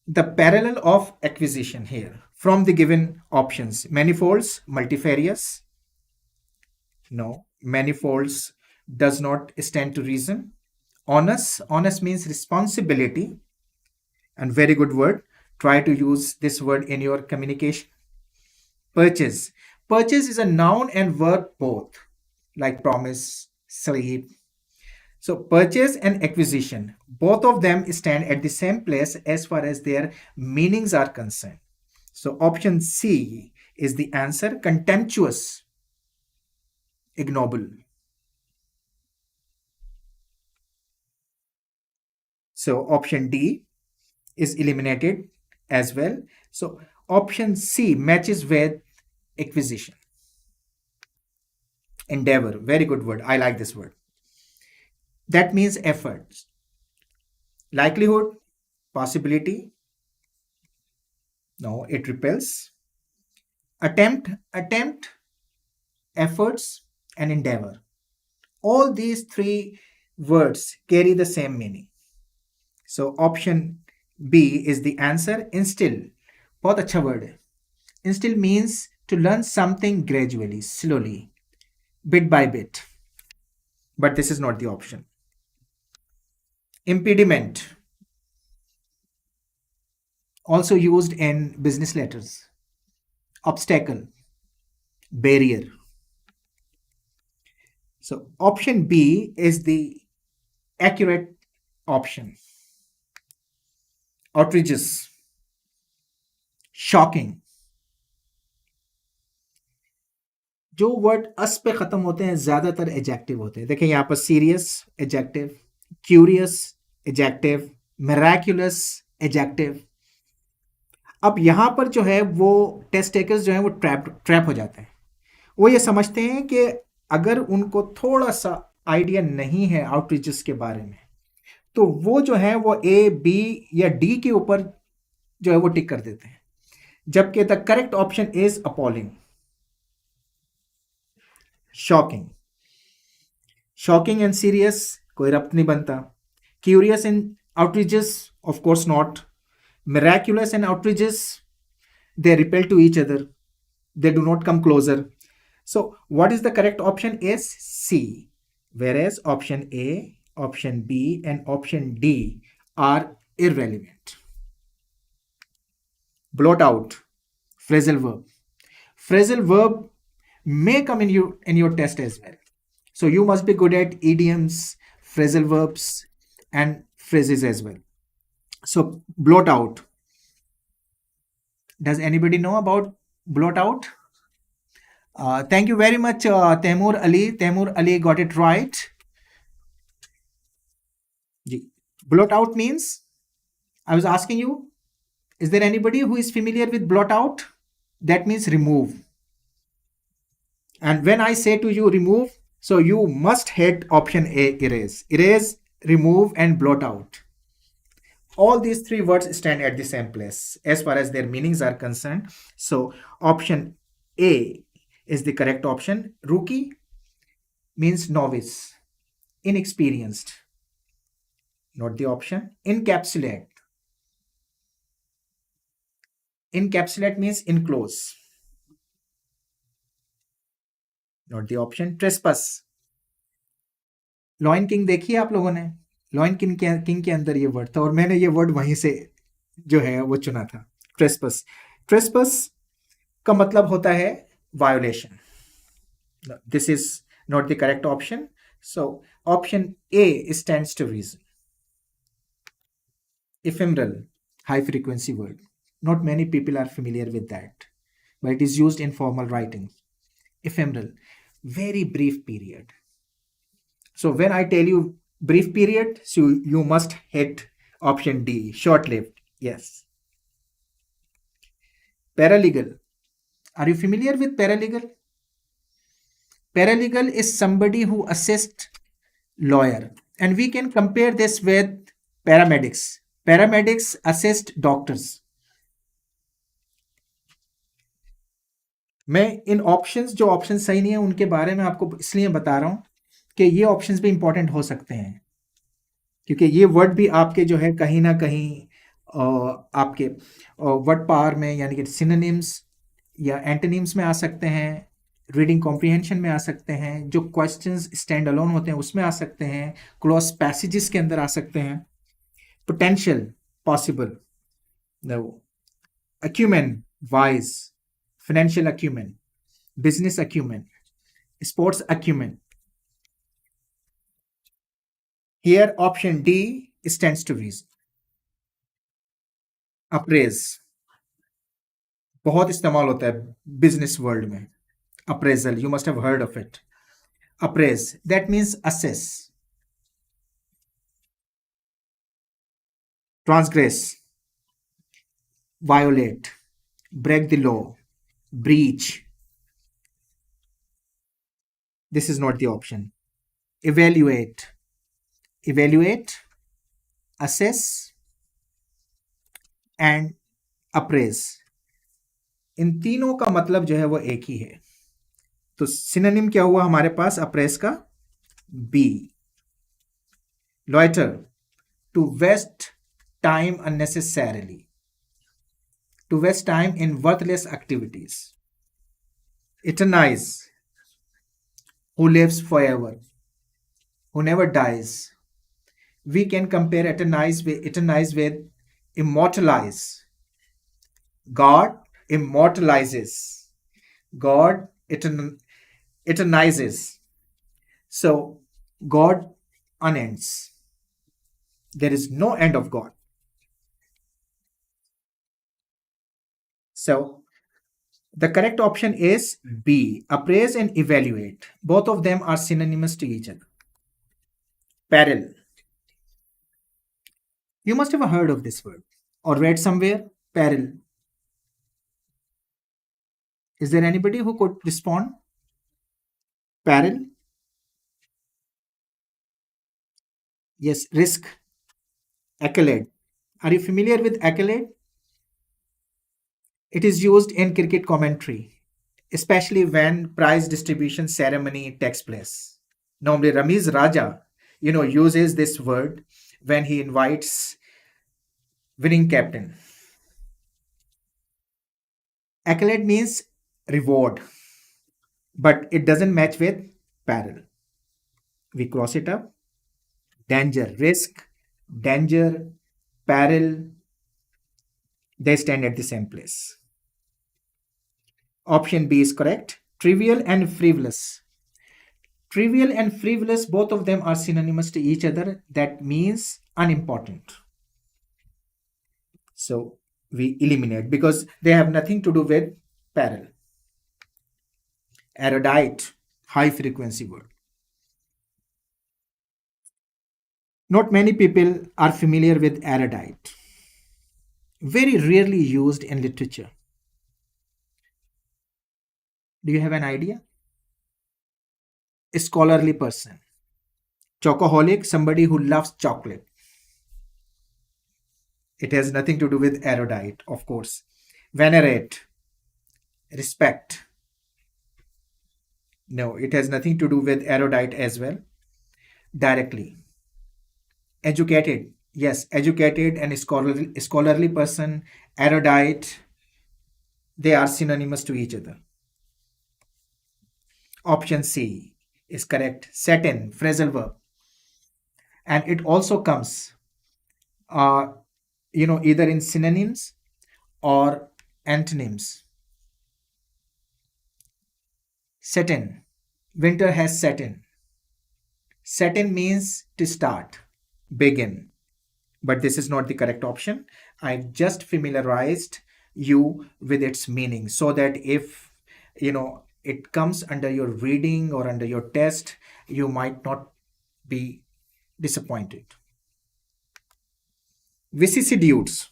the parallel of acquisition here from the given options. Manifolds, multifarious. No, manifolds does not stand to reason. Onus, onus means responsibility, and very good word. Try to use this word in your communication. Purchase. Purchase is a noun and verb both, like promise, sleep. So purchase and acquisition, both of them stand at the same place as far as their meanings are concerned. So option C is the answer, contemptuous, ignoble. So option D is eliminated as well. So option C matches with acquisition. Endeavor, very good word. I like this word. That means efforts. Likelihood, possibility. No, it repels. Attempt, efforts, and endeavor. All these three words carry the same meaning. So option B is the answer. Instill, बहुत अच्छा word है. Instill means to learn something gradually, slowly, bit by bit. But this is not the option. Impediment, also used in business letters. Obstacle, barrier. So option B is the accurate option. Outrageous, shocking. जो word अस पे खत्म होते हैं ज्यादातर adjective होते हैं. देखिए यहां पर serious adjective, curious adjective, miraculous adjective. अब यहां पर जो है वो टेस्ट टेकर्स जो है वो ट्रैप हो जाते हैं. वो ये समझते हैं कि अगर उनको थोड़ा सा आइडिया नहीं है आउटरीचेस के बारे में तो वो जो है वो ए, बी या डी के ऊपर जो है वो टिक कर देते हैं, जबकि the correct option is appalling. Shocking, shocking and serious कोई रब्त नहीं बनता. Curious and outreaches of course not. Miraculous and outreaches they repel to each other, they do not come closer. So what is the correct option is C, whereas option A, option B and option D are irrelevant. Blot out, phrasal verb. Phrasal verb may come in your test as well, so you must be good at idioms, phrasal verbs and phrases as well. So blot out, does anybody know about blot out? Thank you very much, Taimur Ali. Taimur Ali got it right. Blot out means, I was asking you, is there anybody who is familiar with blot out? That means remove. And when I say to you remove, so you must hit option A, erase. Erase, remove and blot out. All these three words stand at the same place as far as their meanings are concerned. So option A is the correct option. Rookie means novice, inexperienced. Not the option. Encapsulate. Encapsulate means enclose. Not the option. Trespass. Lion king देखी है आप लोगों ने? Lion king के अंदर ये word था और मैंने ये वर्ड वहीं से जो है वो चुना था. ट्रेस्पस. ट्रेस्पस का मतलब होता है violation. This is not the correct option. So option A stands to reason. Ephemeral, high frequency word. Not many people are familiar with that, but it is used in formal writing. Ephemeral, very brief period. So when I tell you brief period, so you must hit option D, short-lived. Yes. Paralegal. Are you familiar with paralegal? Paralegal is somebody who assists lawyer, and we can compare this with paramedics. Paramedics assist doctors. मैं इन options जो option सही नहीं है उनके बारे में आपको इसलिए बता रहा हूं कि ये ऑप्शंस भी इंपॉर्टेंट हो सकते हैं, क्योंकि ये वर्ड भी आपके जो है कहीं ना कहीं आपके वर्ड पावर में यानी कि सिनोनिम्स या एंटोनिम्स में आ सकते हैं, रीडिंग कॉम्प्रिहेंशन में आ सकते हैं, जो क्वेश्चंस स्टैंड अलोन होते हैं उसमें आ सकते हैं, क्लॉज पैसेजेस के अंदर आ सकते हैं. Potential, possible. Acumen, wise. Financial acumen, business acumen, sports acumen. Here option D stands to reason. Appraise, बहुत इस्तेमाल होता है बिजनेस वर्ल्ड में. Appraisal, you must have heard of it. Appraise, that means assess. transgress, violate, break the law, breach. This is not the option. Evaluate, assess and appraise. इन तीनों का मतलब जो है वो एक ही है. तो सिनोनिम क्या हुआ हमारे पास अप्रेस का? B. Loiter, to waste time unnecessarily, to waste time in worthless activities. Eternize, who lives forever, who never dies. We can compare eternize with immortalize. God immortalizes. God eternizes. So God unends. There is no end of God. So the correct option is B. Appraise and evaluate. Both of them are synonymous to each other. Peril. You must have heard of this word or read somewhere. Peril. Is there anybody who could respond? Peril. Yes, risk. Accolade. Are you familiar with accolade? It is used in cricket commentary, especially when prize distribution ceremony takes place. Normally, Ramiz Raja, uses this word when he invites winning captain. Accolade means reward, but it doesn't match with peril. We cross it up. Danger, risk, danger, peril, they stand at the same place. Option B is correct. Trivial and frivolous. Trivial and frivolous, both of them are synonymous to each other. That means unimportant. So we eliminate because they have nothing to do with peril. Erudite, high frequency word. Not many people are familiar with erudite. Very rarely used in literature. Do you have an idea? A scholarly person. Chocoholic, somebody who loves chocolate. It has nothing to do with erudite, of course. Venerate, respect. No, it has nothing to do with erudite as well. Directly. Educated, yes, educated and scholarly person, erudite, they are synonymous to each other. Option C is correct. Set in, phrasal verb. And it also comes, either in synonyms or antonyms. Set in. Winter has set in. Set in means to start, begin. But this is not the correct option. I've just familiarized you with its meaning so that if it comes under your reading or under your test, you might not be disappointed. Vicissitudes.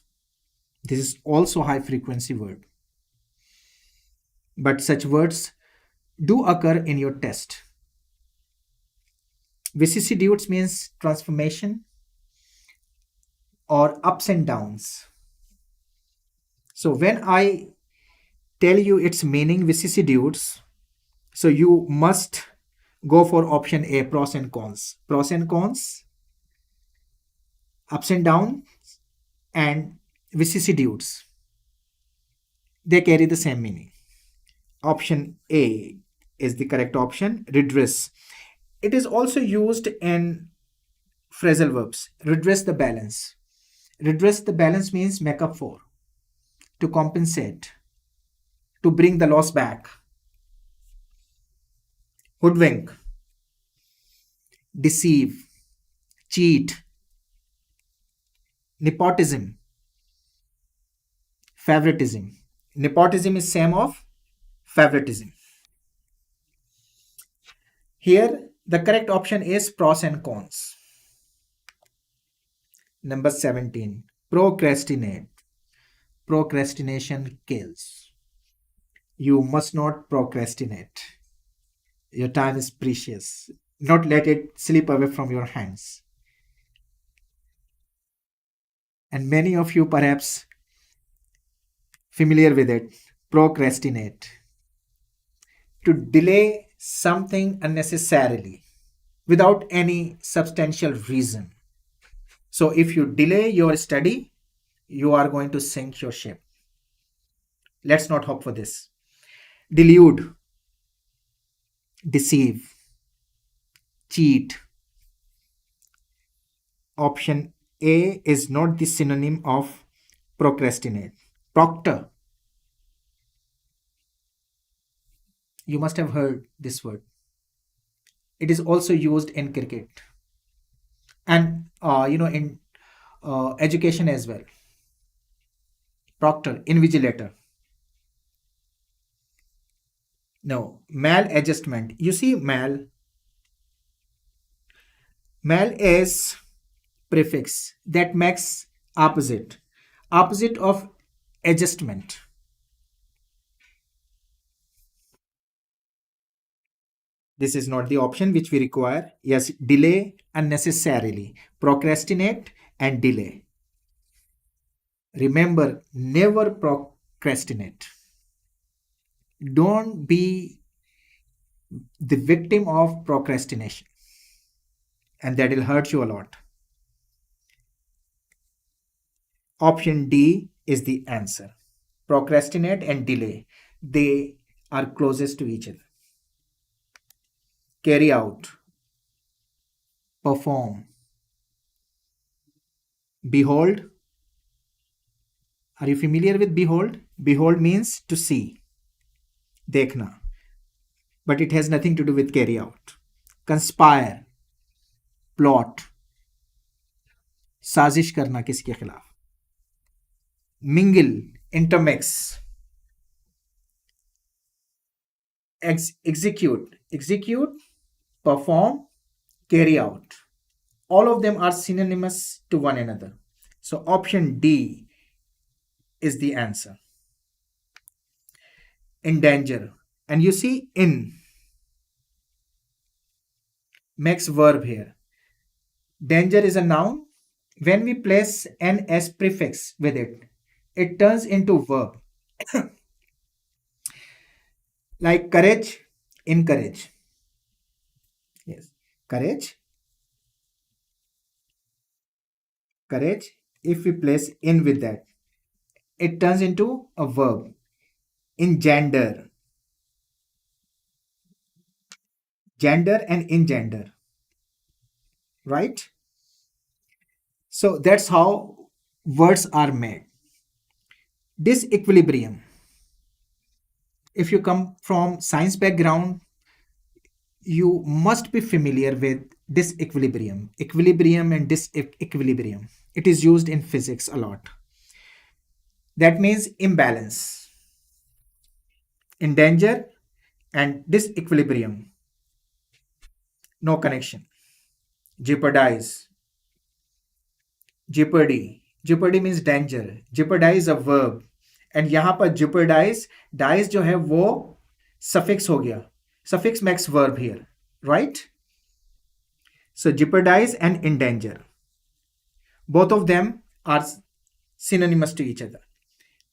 This is also high frequency word. But such words do occur in your test. Vicissitudes means transformation or ups and downs. So when I tell you its meaning, vicissitudes, so you must go for option A, pros and cons. Pros and cons, ups and downs, and vicissitudes. They carry the same meaning. Option A is the correct option, redress. It is also used in phrasal verbs. Redress the balance. Redress the balance means make up for, to compensate, to bring the loss back. Hoodwink, deceive, cheat. Nepotism, favoritism. Nepotism is same of favoritism. Here, the correct option is pros and cons. Number 17. Procrastinate. Procrastination kills. You must not procrastinate. Your time is precious. Not let it slip away from your hands. And many of you perhaps familiar with it. Procrastinate. To delay something unnecessarily without any substantial reason. So if you delay your study, you are going to sink your ship. Let's not hope for this. Delude, deceive, cheat. Option A is not the synonym of procrastinate. Proctor. You must have heard this word. It is also used in cricket and in education as well. Proctor, invigilator. No, maladjustment. You see, mal is prefix that makes opposite of adjustment. This is not the option which we require. Yes, delay unnecessarily, procrastinate and delay. Remember, never procrastinate. Don't be the victim of procrastination, and that will hurt you a lot. Option D is the answer. Procrastinate and delay, they are closest to each other. Carry out, perform, behold. Are you familiar with behold? Behold means to see, देखना, but it has nothing to do with carry out. Conspire, plot, साजिश करना किसी के खिलाफ. Mingle, intermix. Execute, perform, carry out. All of them are synonymous to one another. So option D is the answer. Endanger. And you see in makes verb here. Danger is a noun. When we place an s prefix with it, it turns into verb. Like courage, encourage. Yes, courage. If we place in with that, it turns into a verb. Engender. Gender and engender. Right? So that's how words are made. Disequilibrium. If you come from science background, you must be familiar with disequilibrium. Equilibrium and disequilibrium. It is used in physics a lot. That means imbalance. Endanger and disequilibrium. No connection. Jeopardize. Jeopardy. Jeopardy means danger. Jeopardize a verb. And यहाँ पर jeopardize, dice जो है वो suffix हो गया. Suffix makes verb here, right? So jeopardize and endanger. Both of them are synonymous to each other.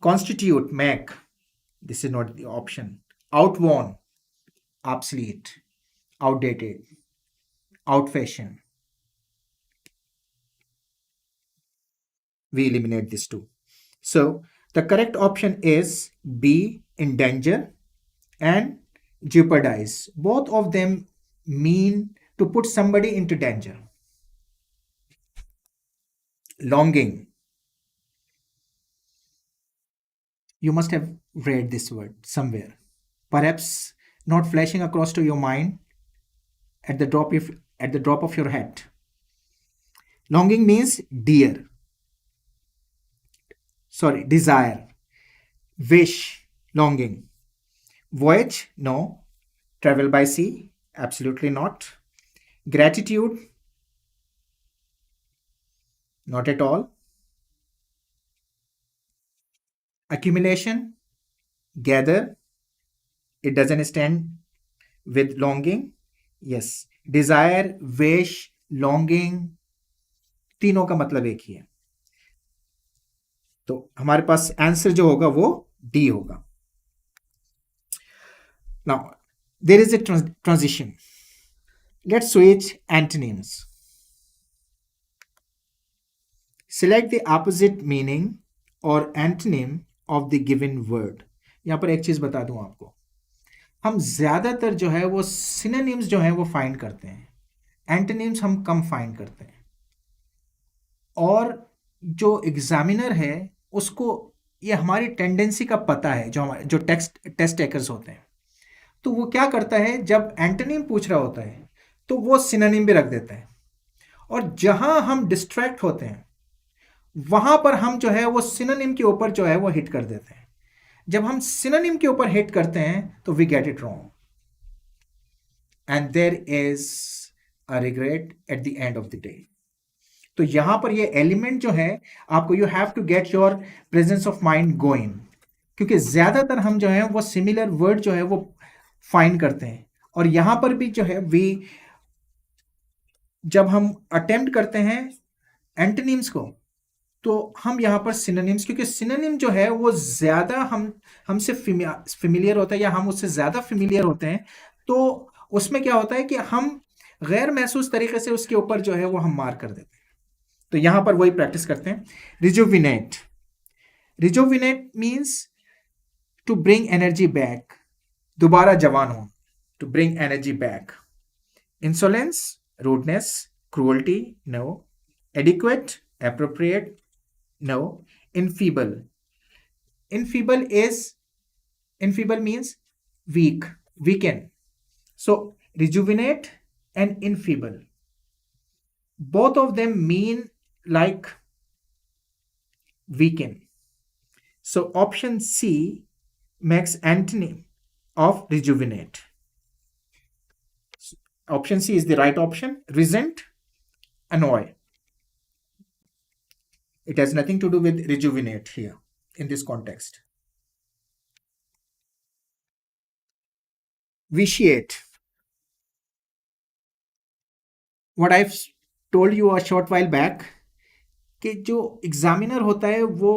Constitute, make. This is not the option. Outworn, obsolete, outdated, outfashion. We eliminate these two. So the correct option is B, endanger and jeopardize. Both of them mean to put somebody into danger. Longing. You must have read this word somewhere. Perhaps not flashing across to your mind at the drop of your hat. Longing means dear. Desire. Wish, longing. Voyage, no. Travel by sea, absolutely not. Gratitude, not at all. Accumulation, gather, it doesn't stand with longing. Yes, desire, wish, longing, तीनों का मतलब एक ही है. तो हमारे पास answer जो होगा वो डी होगा. Now there is a transition. Let's switch antonyms. Select the opposite meaning or antonym of the given word. यहां पर एक चीज बता दूं आपको, हम ज्यादातर जो है वो सिनोनिम्स जो है वो फाइंड करते हैं, एंटोनिम्स हम कम फाइंड करते हैं. और जो एग्जामिनर है उसको ये हमारी टेंडेंसी का पता है, जो टेस्ट टेकर्स होते हैं. तो वो क्या करता है, जब एंटोनिम पूछ रहा होता है तो वो सिनोनिम भी रख देता है, और जहां हम डिस्ट्रैक्ट होते हैं वहां पर हम जो है वो सिनोनिम के ऊपर जो है वो हिट कर देते हैं. जब हम सिनोनिम के ऊपर हिट करते हैं तो we get it wrong, and there is a regret at the end of the day. तो यहां पर ये एलिमेंट जो है आपको, you have to get your presence of mind going, क्योंकि ज्यादातर हम जो है वो सिमिलर वर्ड जो है वो फाइंड करते हैं. और यहां पर भी जो है जब हम अटेम्प्ट करते हैं एंटोनिम्स को, तो हम यहां पर सिनोनिम्स, क्योंकि सिनोनिम जो है वो ज्यादा हमसे फिमिलियर होता है, या हम उससे ज्यादा फिमिलियर होते हैं, तो उसमें क्या होता है कि हम गैर महसूस तरीके से उसके ऊपर जो है वो हम मार कर देते हैं. तो यहां पर वही प्रैक्टिस करते हैं. Rejuvenate, rejuvenate means to bring energy back, दोबारा जवान हो, to bring energy back. Insolence, rudeness, cruelty, no. Adequate, appropriate, no. Enfeeble, enfeeble means weak, weaken. So rejuvenate and enfeeble, both of them mean like weaken. So option C makes antonym of rejuvenate. Option C is the right option. Resent, annoy. It has nothing to do with rejuvenate here in this context. Vitiate. What I've told you a short while back, कि जो examiner होता है वो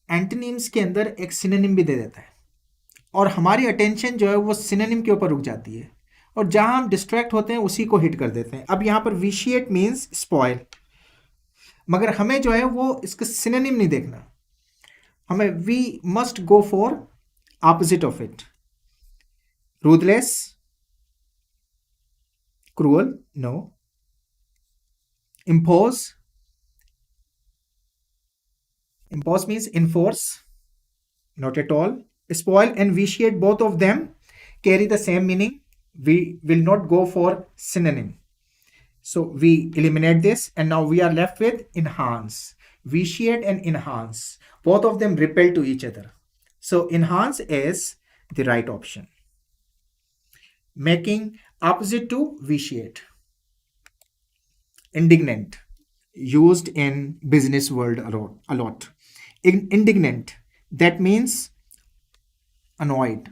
antonyms के अंदर एक synonym भी दे देता है, और हमारी अटेंशन जो है वो सिनोनिम के ऊपर रुक जाती है, और जहां हम डिस्ट्रैक्ट होते हैं उसी को हिट कर देते हैं. अब यहां पर विशिएट मीन्स स्पॉइल, मगर हमें जो है वो इसका सिनोनिम नहीं देखना, हमें we must go for opposite of it. Ruthless, cruel, no. Impose, impose means enforce, not at all. Spoil and vitiate, both of them carry the same meaning. We will not go for synonym, so we eliminate this, and now we are left with enhance. Vitiate and enhance, both of them repel to each other, so enhance is the right option, making opposite to vitiate. Indignant, used in business world a lot. Indignant, that means annoyed,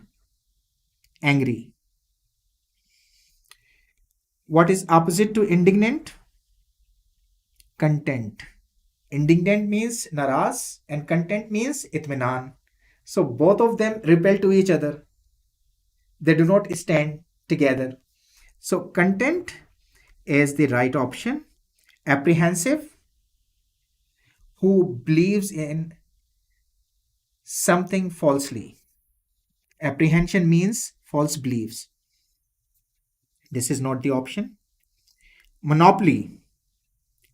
angry. What is opposite to indignant? Content. Indignant means naraz and content means itminan. So both of them repel to each other. They do not stand together. So content is the right option. Apprehensive, who believes in something falsely. Apprehension means false beliefs. This is not the option. Monopoly,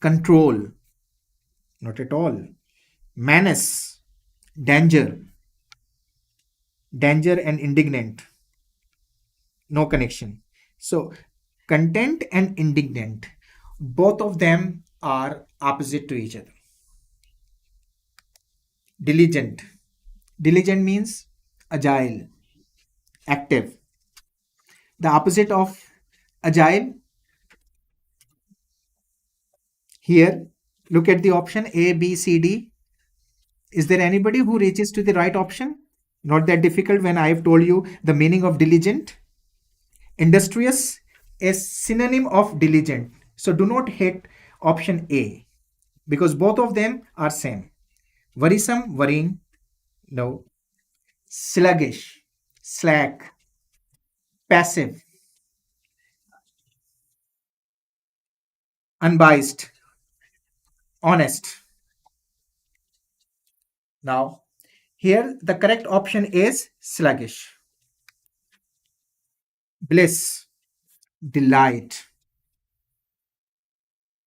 control, not at all. Menace, danger. Danger and indignant, no connection. So content and indignant, both of them are opposite to each other. Diligent. Diligent means agile, active. The opposite of agile, here look at the option A, B, C, D. Is there anybody who reaches to the right option? Not that difficult when I have told you the meaning of diligent. Industrious is synonym of diligent. So do not hit option A because both of them are same. Worrisome, worrying, no. Sluggish, slack, passive, unbiased, honest. Now, here the correct option is sluggish. Bliss, delight,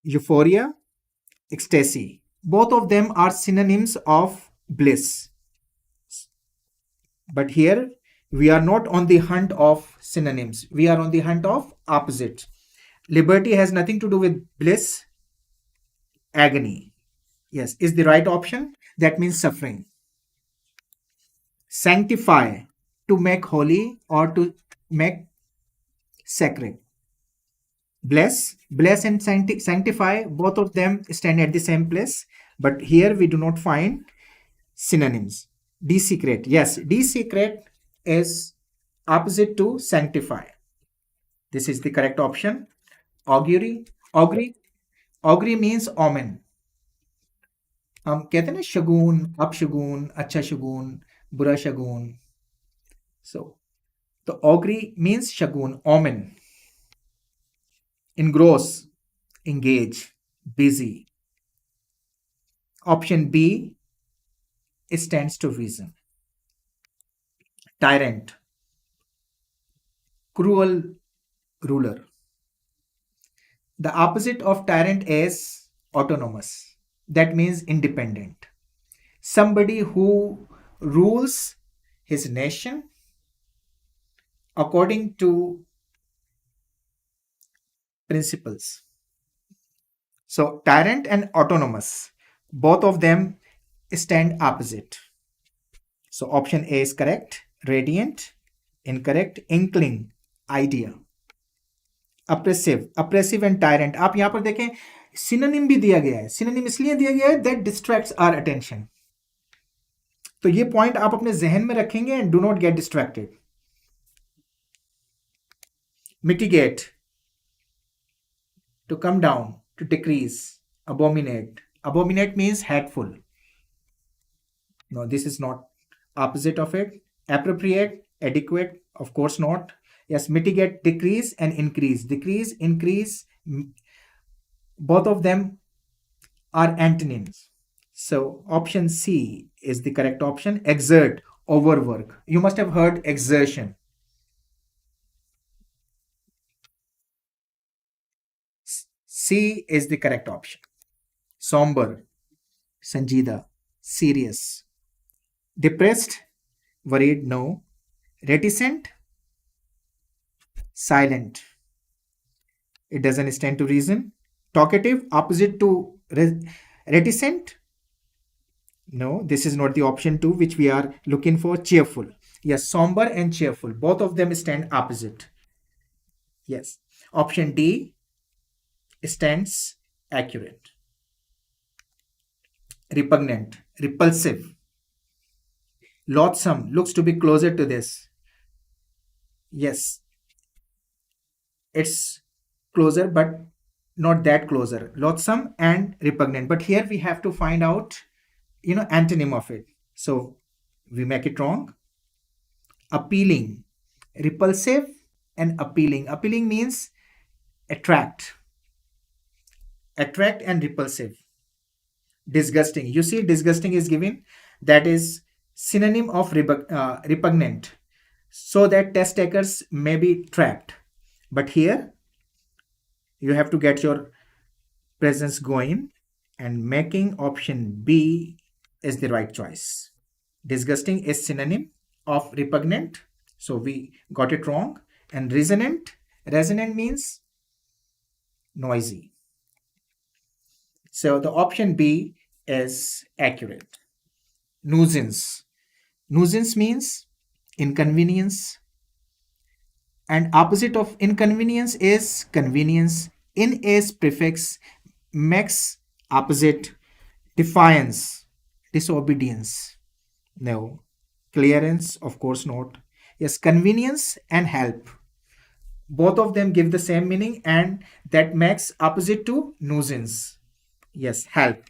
euphoria, ecstasy. Both of them are synonyms of bliss. But here we are not on the hunt of synonyms. We are on the hunt of opposite. Liberty has nothing to do with bliss. Agony, yes, is the right option. That means suffering. Sanctify, to make holy or to make sacred. Bless and sanctify, both of them stand at the same place, but here we do not find synonyms. Desecrate, yes, desecrate is opposite to sanctify. This is the correct option. Augury means omen. हम कहते हैं ना शगुन, अपशगुन, अच्छा शगुन, बुरा शगुन. So the augury means shagun, omen. Engross, engage, busy. Option B stands to reason. Tyrant, cruel ruler. The opposite of tyrant is autonomous. That means independent. Somebody who rules his nation according to principles. So tyrant and autonomous, both of them stand opposite. So option A is correct. Radiant, incorrect. Inkling, idea. Oppressive and tyrant. आप यहाँ पर देखें synonym भी दिया गया है. Synonym इसलिए दिया गया है that distracts our attention. तो ये पॉइंट आप अपने जहन में रखेंगे and do not get distracted. Mitigate, to come down, to decrease. Abominate. Abominate means hateful. No, this is not opposite of it. Appropriate, adequate, of course not. Yes, mitigate, decrease and increase. Decrease, increase, both of them are antonyms. So option C is the correct option. Exert, overwork. You must have heard exertion. C is the correct option. Somber, sanjida, serious. Depressed, worried, no. Reticent, silent. It doesn't stand to reason. Talkative, opposite to reticent. No, this is not the option 2 which we are looking for. Cheerful. Yes, somber and cheerful. Both of them stand opposite. Yes. Option D stands accurate. Repugnant, repulsive. Loathsome looks to be closer to this. Yes, it's closer but not that closer. Loathsome and repugnant. But here we have to find out, antonym of it. So we make it wrong. Appealing, repulsive and appealing. Appealing means attract and repulsive. Disgusting, you see disgusting is given, that is synonym of repugnant, so that test takers may be trapped. But here you have to get your presence going, and making option B is the right choice. Disgusting is synonym of repugnant, so we got it wrong. And resonant means noisy. So the option B is accurate. Nuisance means inconvenience, and opposite of inconvenience is convenience. In is prefix, makes opposite. Defiance Disobedience. No. Clearance, of course not. Yes, convenience and help. Both of them give the same meaning, and that makes opposite to nuisance. Yes, help.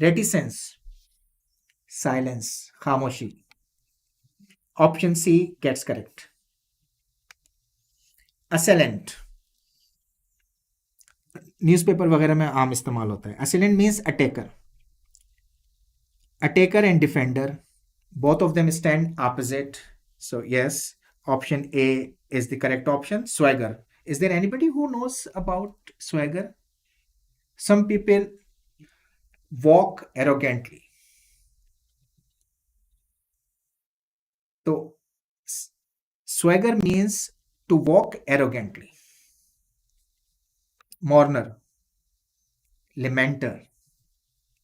Reticence. Silence. Khamoshi. Option C gets correct. Assailant. Newspaper वगैरह में आम इस्तेमाल होता है. Assailant means attacker. Attacker and defender, both of them stand opposite. So yes, option A is the correct option. Swagger. Is there anybody who knows about swagger? Some people walk arrogantly. So swagger means to walk arrogantly. Mourner. Lamenter.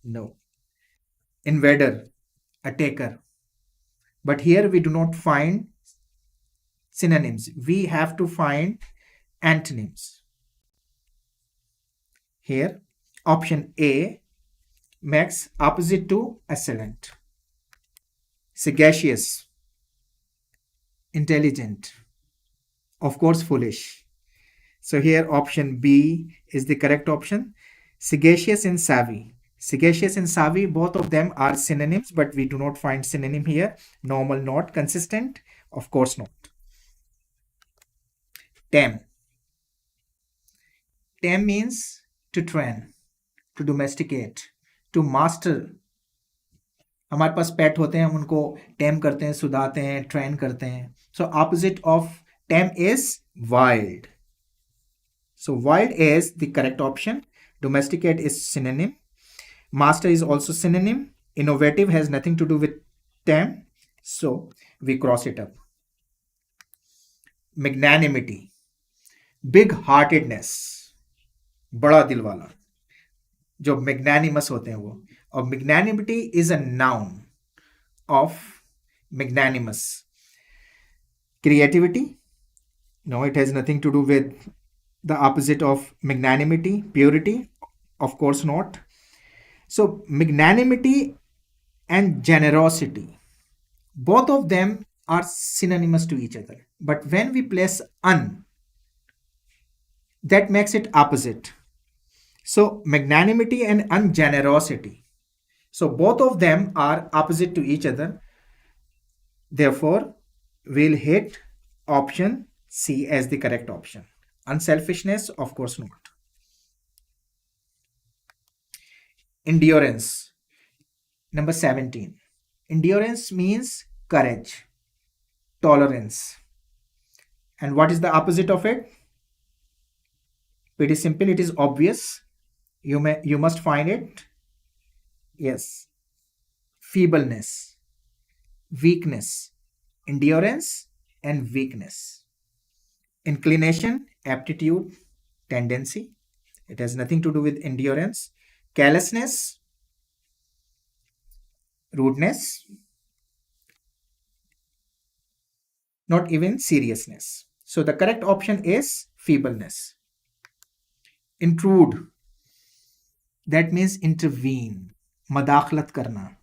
No. Invader. Attacker. But here we do not find synonyms. We have to find antonyms. Here, option A makes opposite to assailant. Sagacious. Intelligent. Of course, foolish. So here option B is the correct option. Sagacious and savvy. Sagacious and savvy, both of them are synonyms, but we do not find synonym here. Normal, not. Consistent, of course not. Tame. Tame means to train, to domesticate, to master. हमारे पास पेट होते हैं, हम उनको टेम करते हैं, सुधाते हैं, train करते हैं. So opposite of tame is wild. So wild is the correct option. Domesticate is synonym. Master is also synonym. Innovative has nothing to do with tame. So we cross it up. Magnanimity. Big heartedness. बड़ा दिल वाला. जो magnanimous होते हैं वो. और magnanimity is a noun of magnanimous. Creativity. No, it has nothing to do with the opposite of magnanimity. Purity. Of course not. So magnanimity and generosity, both of them are synonymous to each other. But when we place un, that makes it opposite. So magnanimity and ungenerosity. So both of them are opposite to each other. Therefore, we'll hit option C as the correct option. Unselfishness, of course not. Endurance. Number 17. Endurance means courage, tolerance. And what is the opposite of it? Pretty simple, it is obvious. You must find it. Yes. Feebleness, weakness, endurance and weakness. Inclination, aptitude, tendency. It has nothing to do with endurance. Carelessness, rudeness, not even seriousness. So the correct option is feebleness. Intrude, that means intervene, madakhlat karna.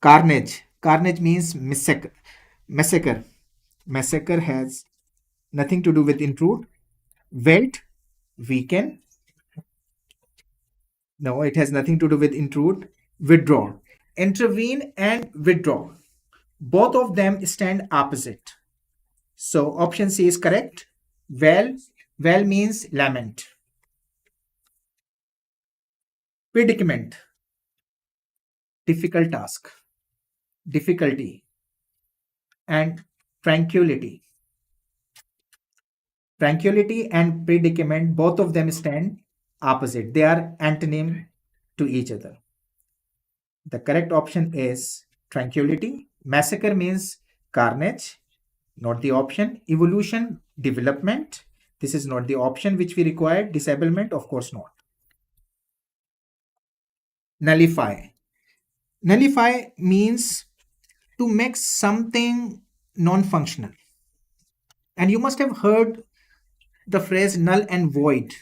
Carnage, carnage means massacre. Massacre has nothing to do with intrude. Welt, weaken. No, it has nothing to do with intrude. Withdraw. Intervene and withdraw. Both of them stand opposite. So option C is correct. Well means lament. Predicament. Difficult task. Difficulty. And tranquility. Tranquility and predicament, both of them stand opposite. They are antonym to each other. The correct option is tranquility. Massacre means carnage, not the option. Evolution, development. This is not the option which we require. Disablement, of course not. Nullify. Nullify means to make something non-functional. And you must have heard the phrase null and void.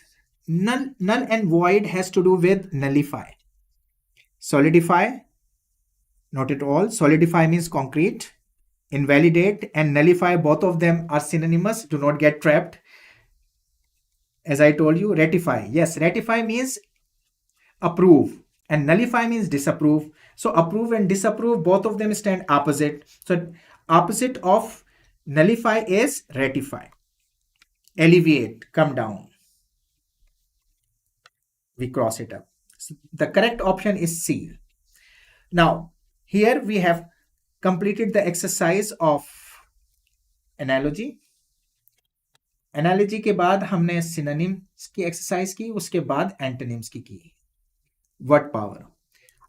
Null and void has to do with nullify. Solidify, Not at all. Solidify means concrete. Invalidate and nullify, both of them are synonymous. Do not get trapped. As I told you, ratify. Yes, ratify means approve and nullify means disapprove. So approve and disapprove, both of them stand opposite. So opposite of nullify is ratify. Alleviate, come down. We cross it up. So the correct option is C. Now, here we have completed the exercise of analogy. Analogy के बाद हमने synonyms की exercise की, उसके बाद antonyms की word power.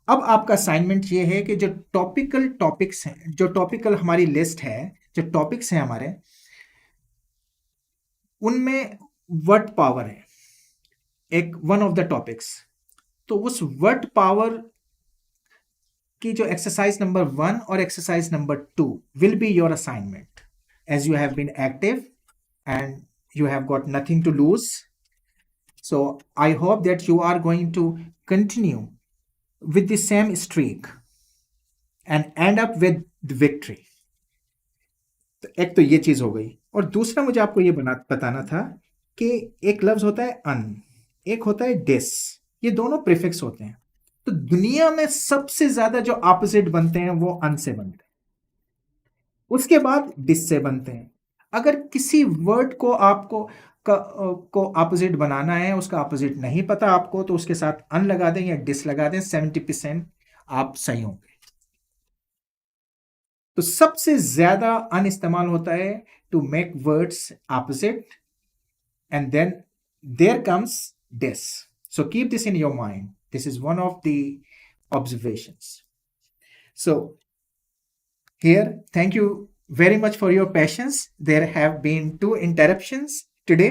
अब आपका असाइनमेंट ये है कि जो टॉपिकल टॉपिक्स हैं, जो टॉपिकल हमारी लिस्ट है, जो टॉपिक्स हैं हमारे, उनमें वर्ड पावर है एक वन ऑफ द टॉपिक्स। तो उस वर्ड पावर की जो एक्सरसाइज नंबर 1 और exercise number 2 will be your assignment, as you have been active and you have got nothing to lose. So I hope that you are going to continue with the same streak and end up with the victory. तो एक तो ये चीज हो गई, और दूसरा मुझे आपको ये बताना था कि एक लफ्ज होता है अन, एक होता है डिस। ये दोनों प्रीफिक्स होते हैं। तो दुनिया में सबसे ज्यादा जो ऑपोजिट बनते हैं वो अन से बनते हैं, उसके बाद डिस से बनते हैं। अगर किसी वर्ड को आपको को ऑपोजिट बनाना है, उसका ऑपोजिट नहीं पता आपको, तो उसके साथ अन लगा दें या डिस लगा दें, 70% आप सही होंगे। तो सबसे ज्यादा अन इस्तेमाल होता है to make words opposite, and then there comes dis. So keep this in your mind, this is one of the observations. So here, thank you very much for your patience. There have been 2 interruptions today.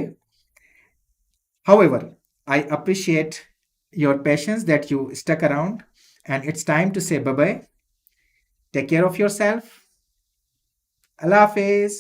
However, I appreciate your patience that you stuck around, and it's time to say bye-bye. Take care of yourself. Allah Hafiz.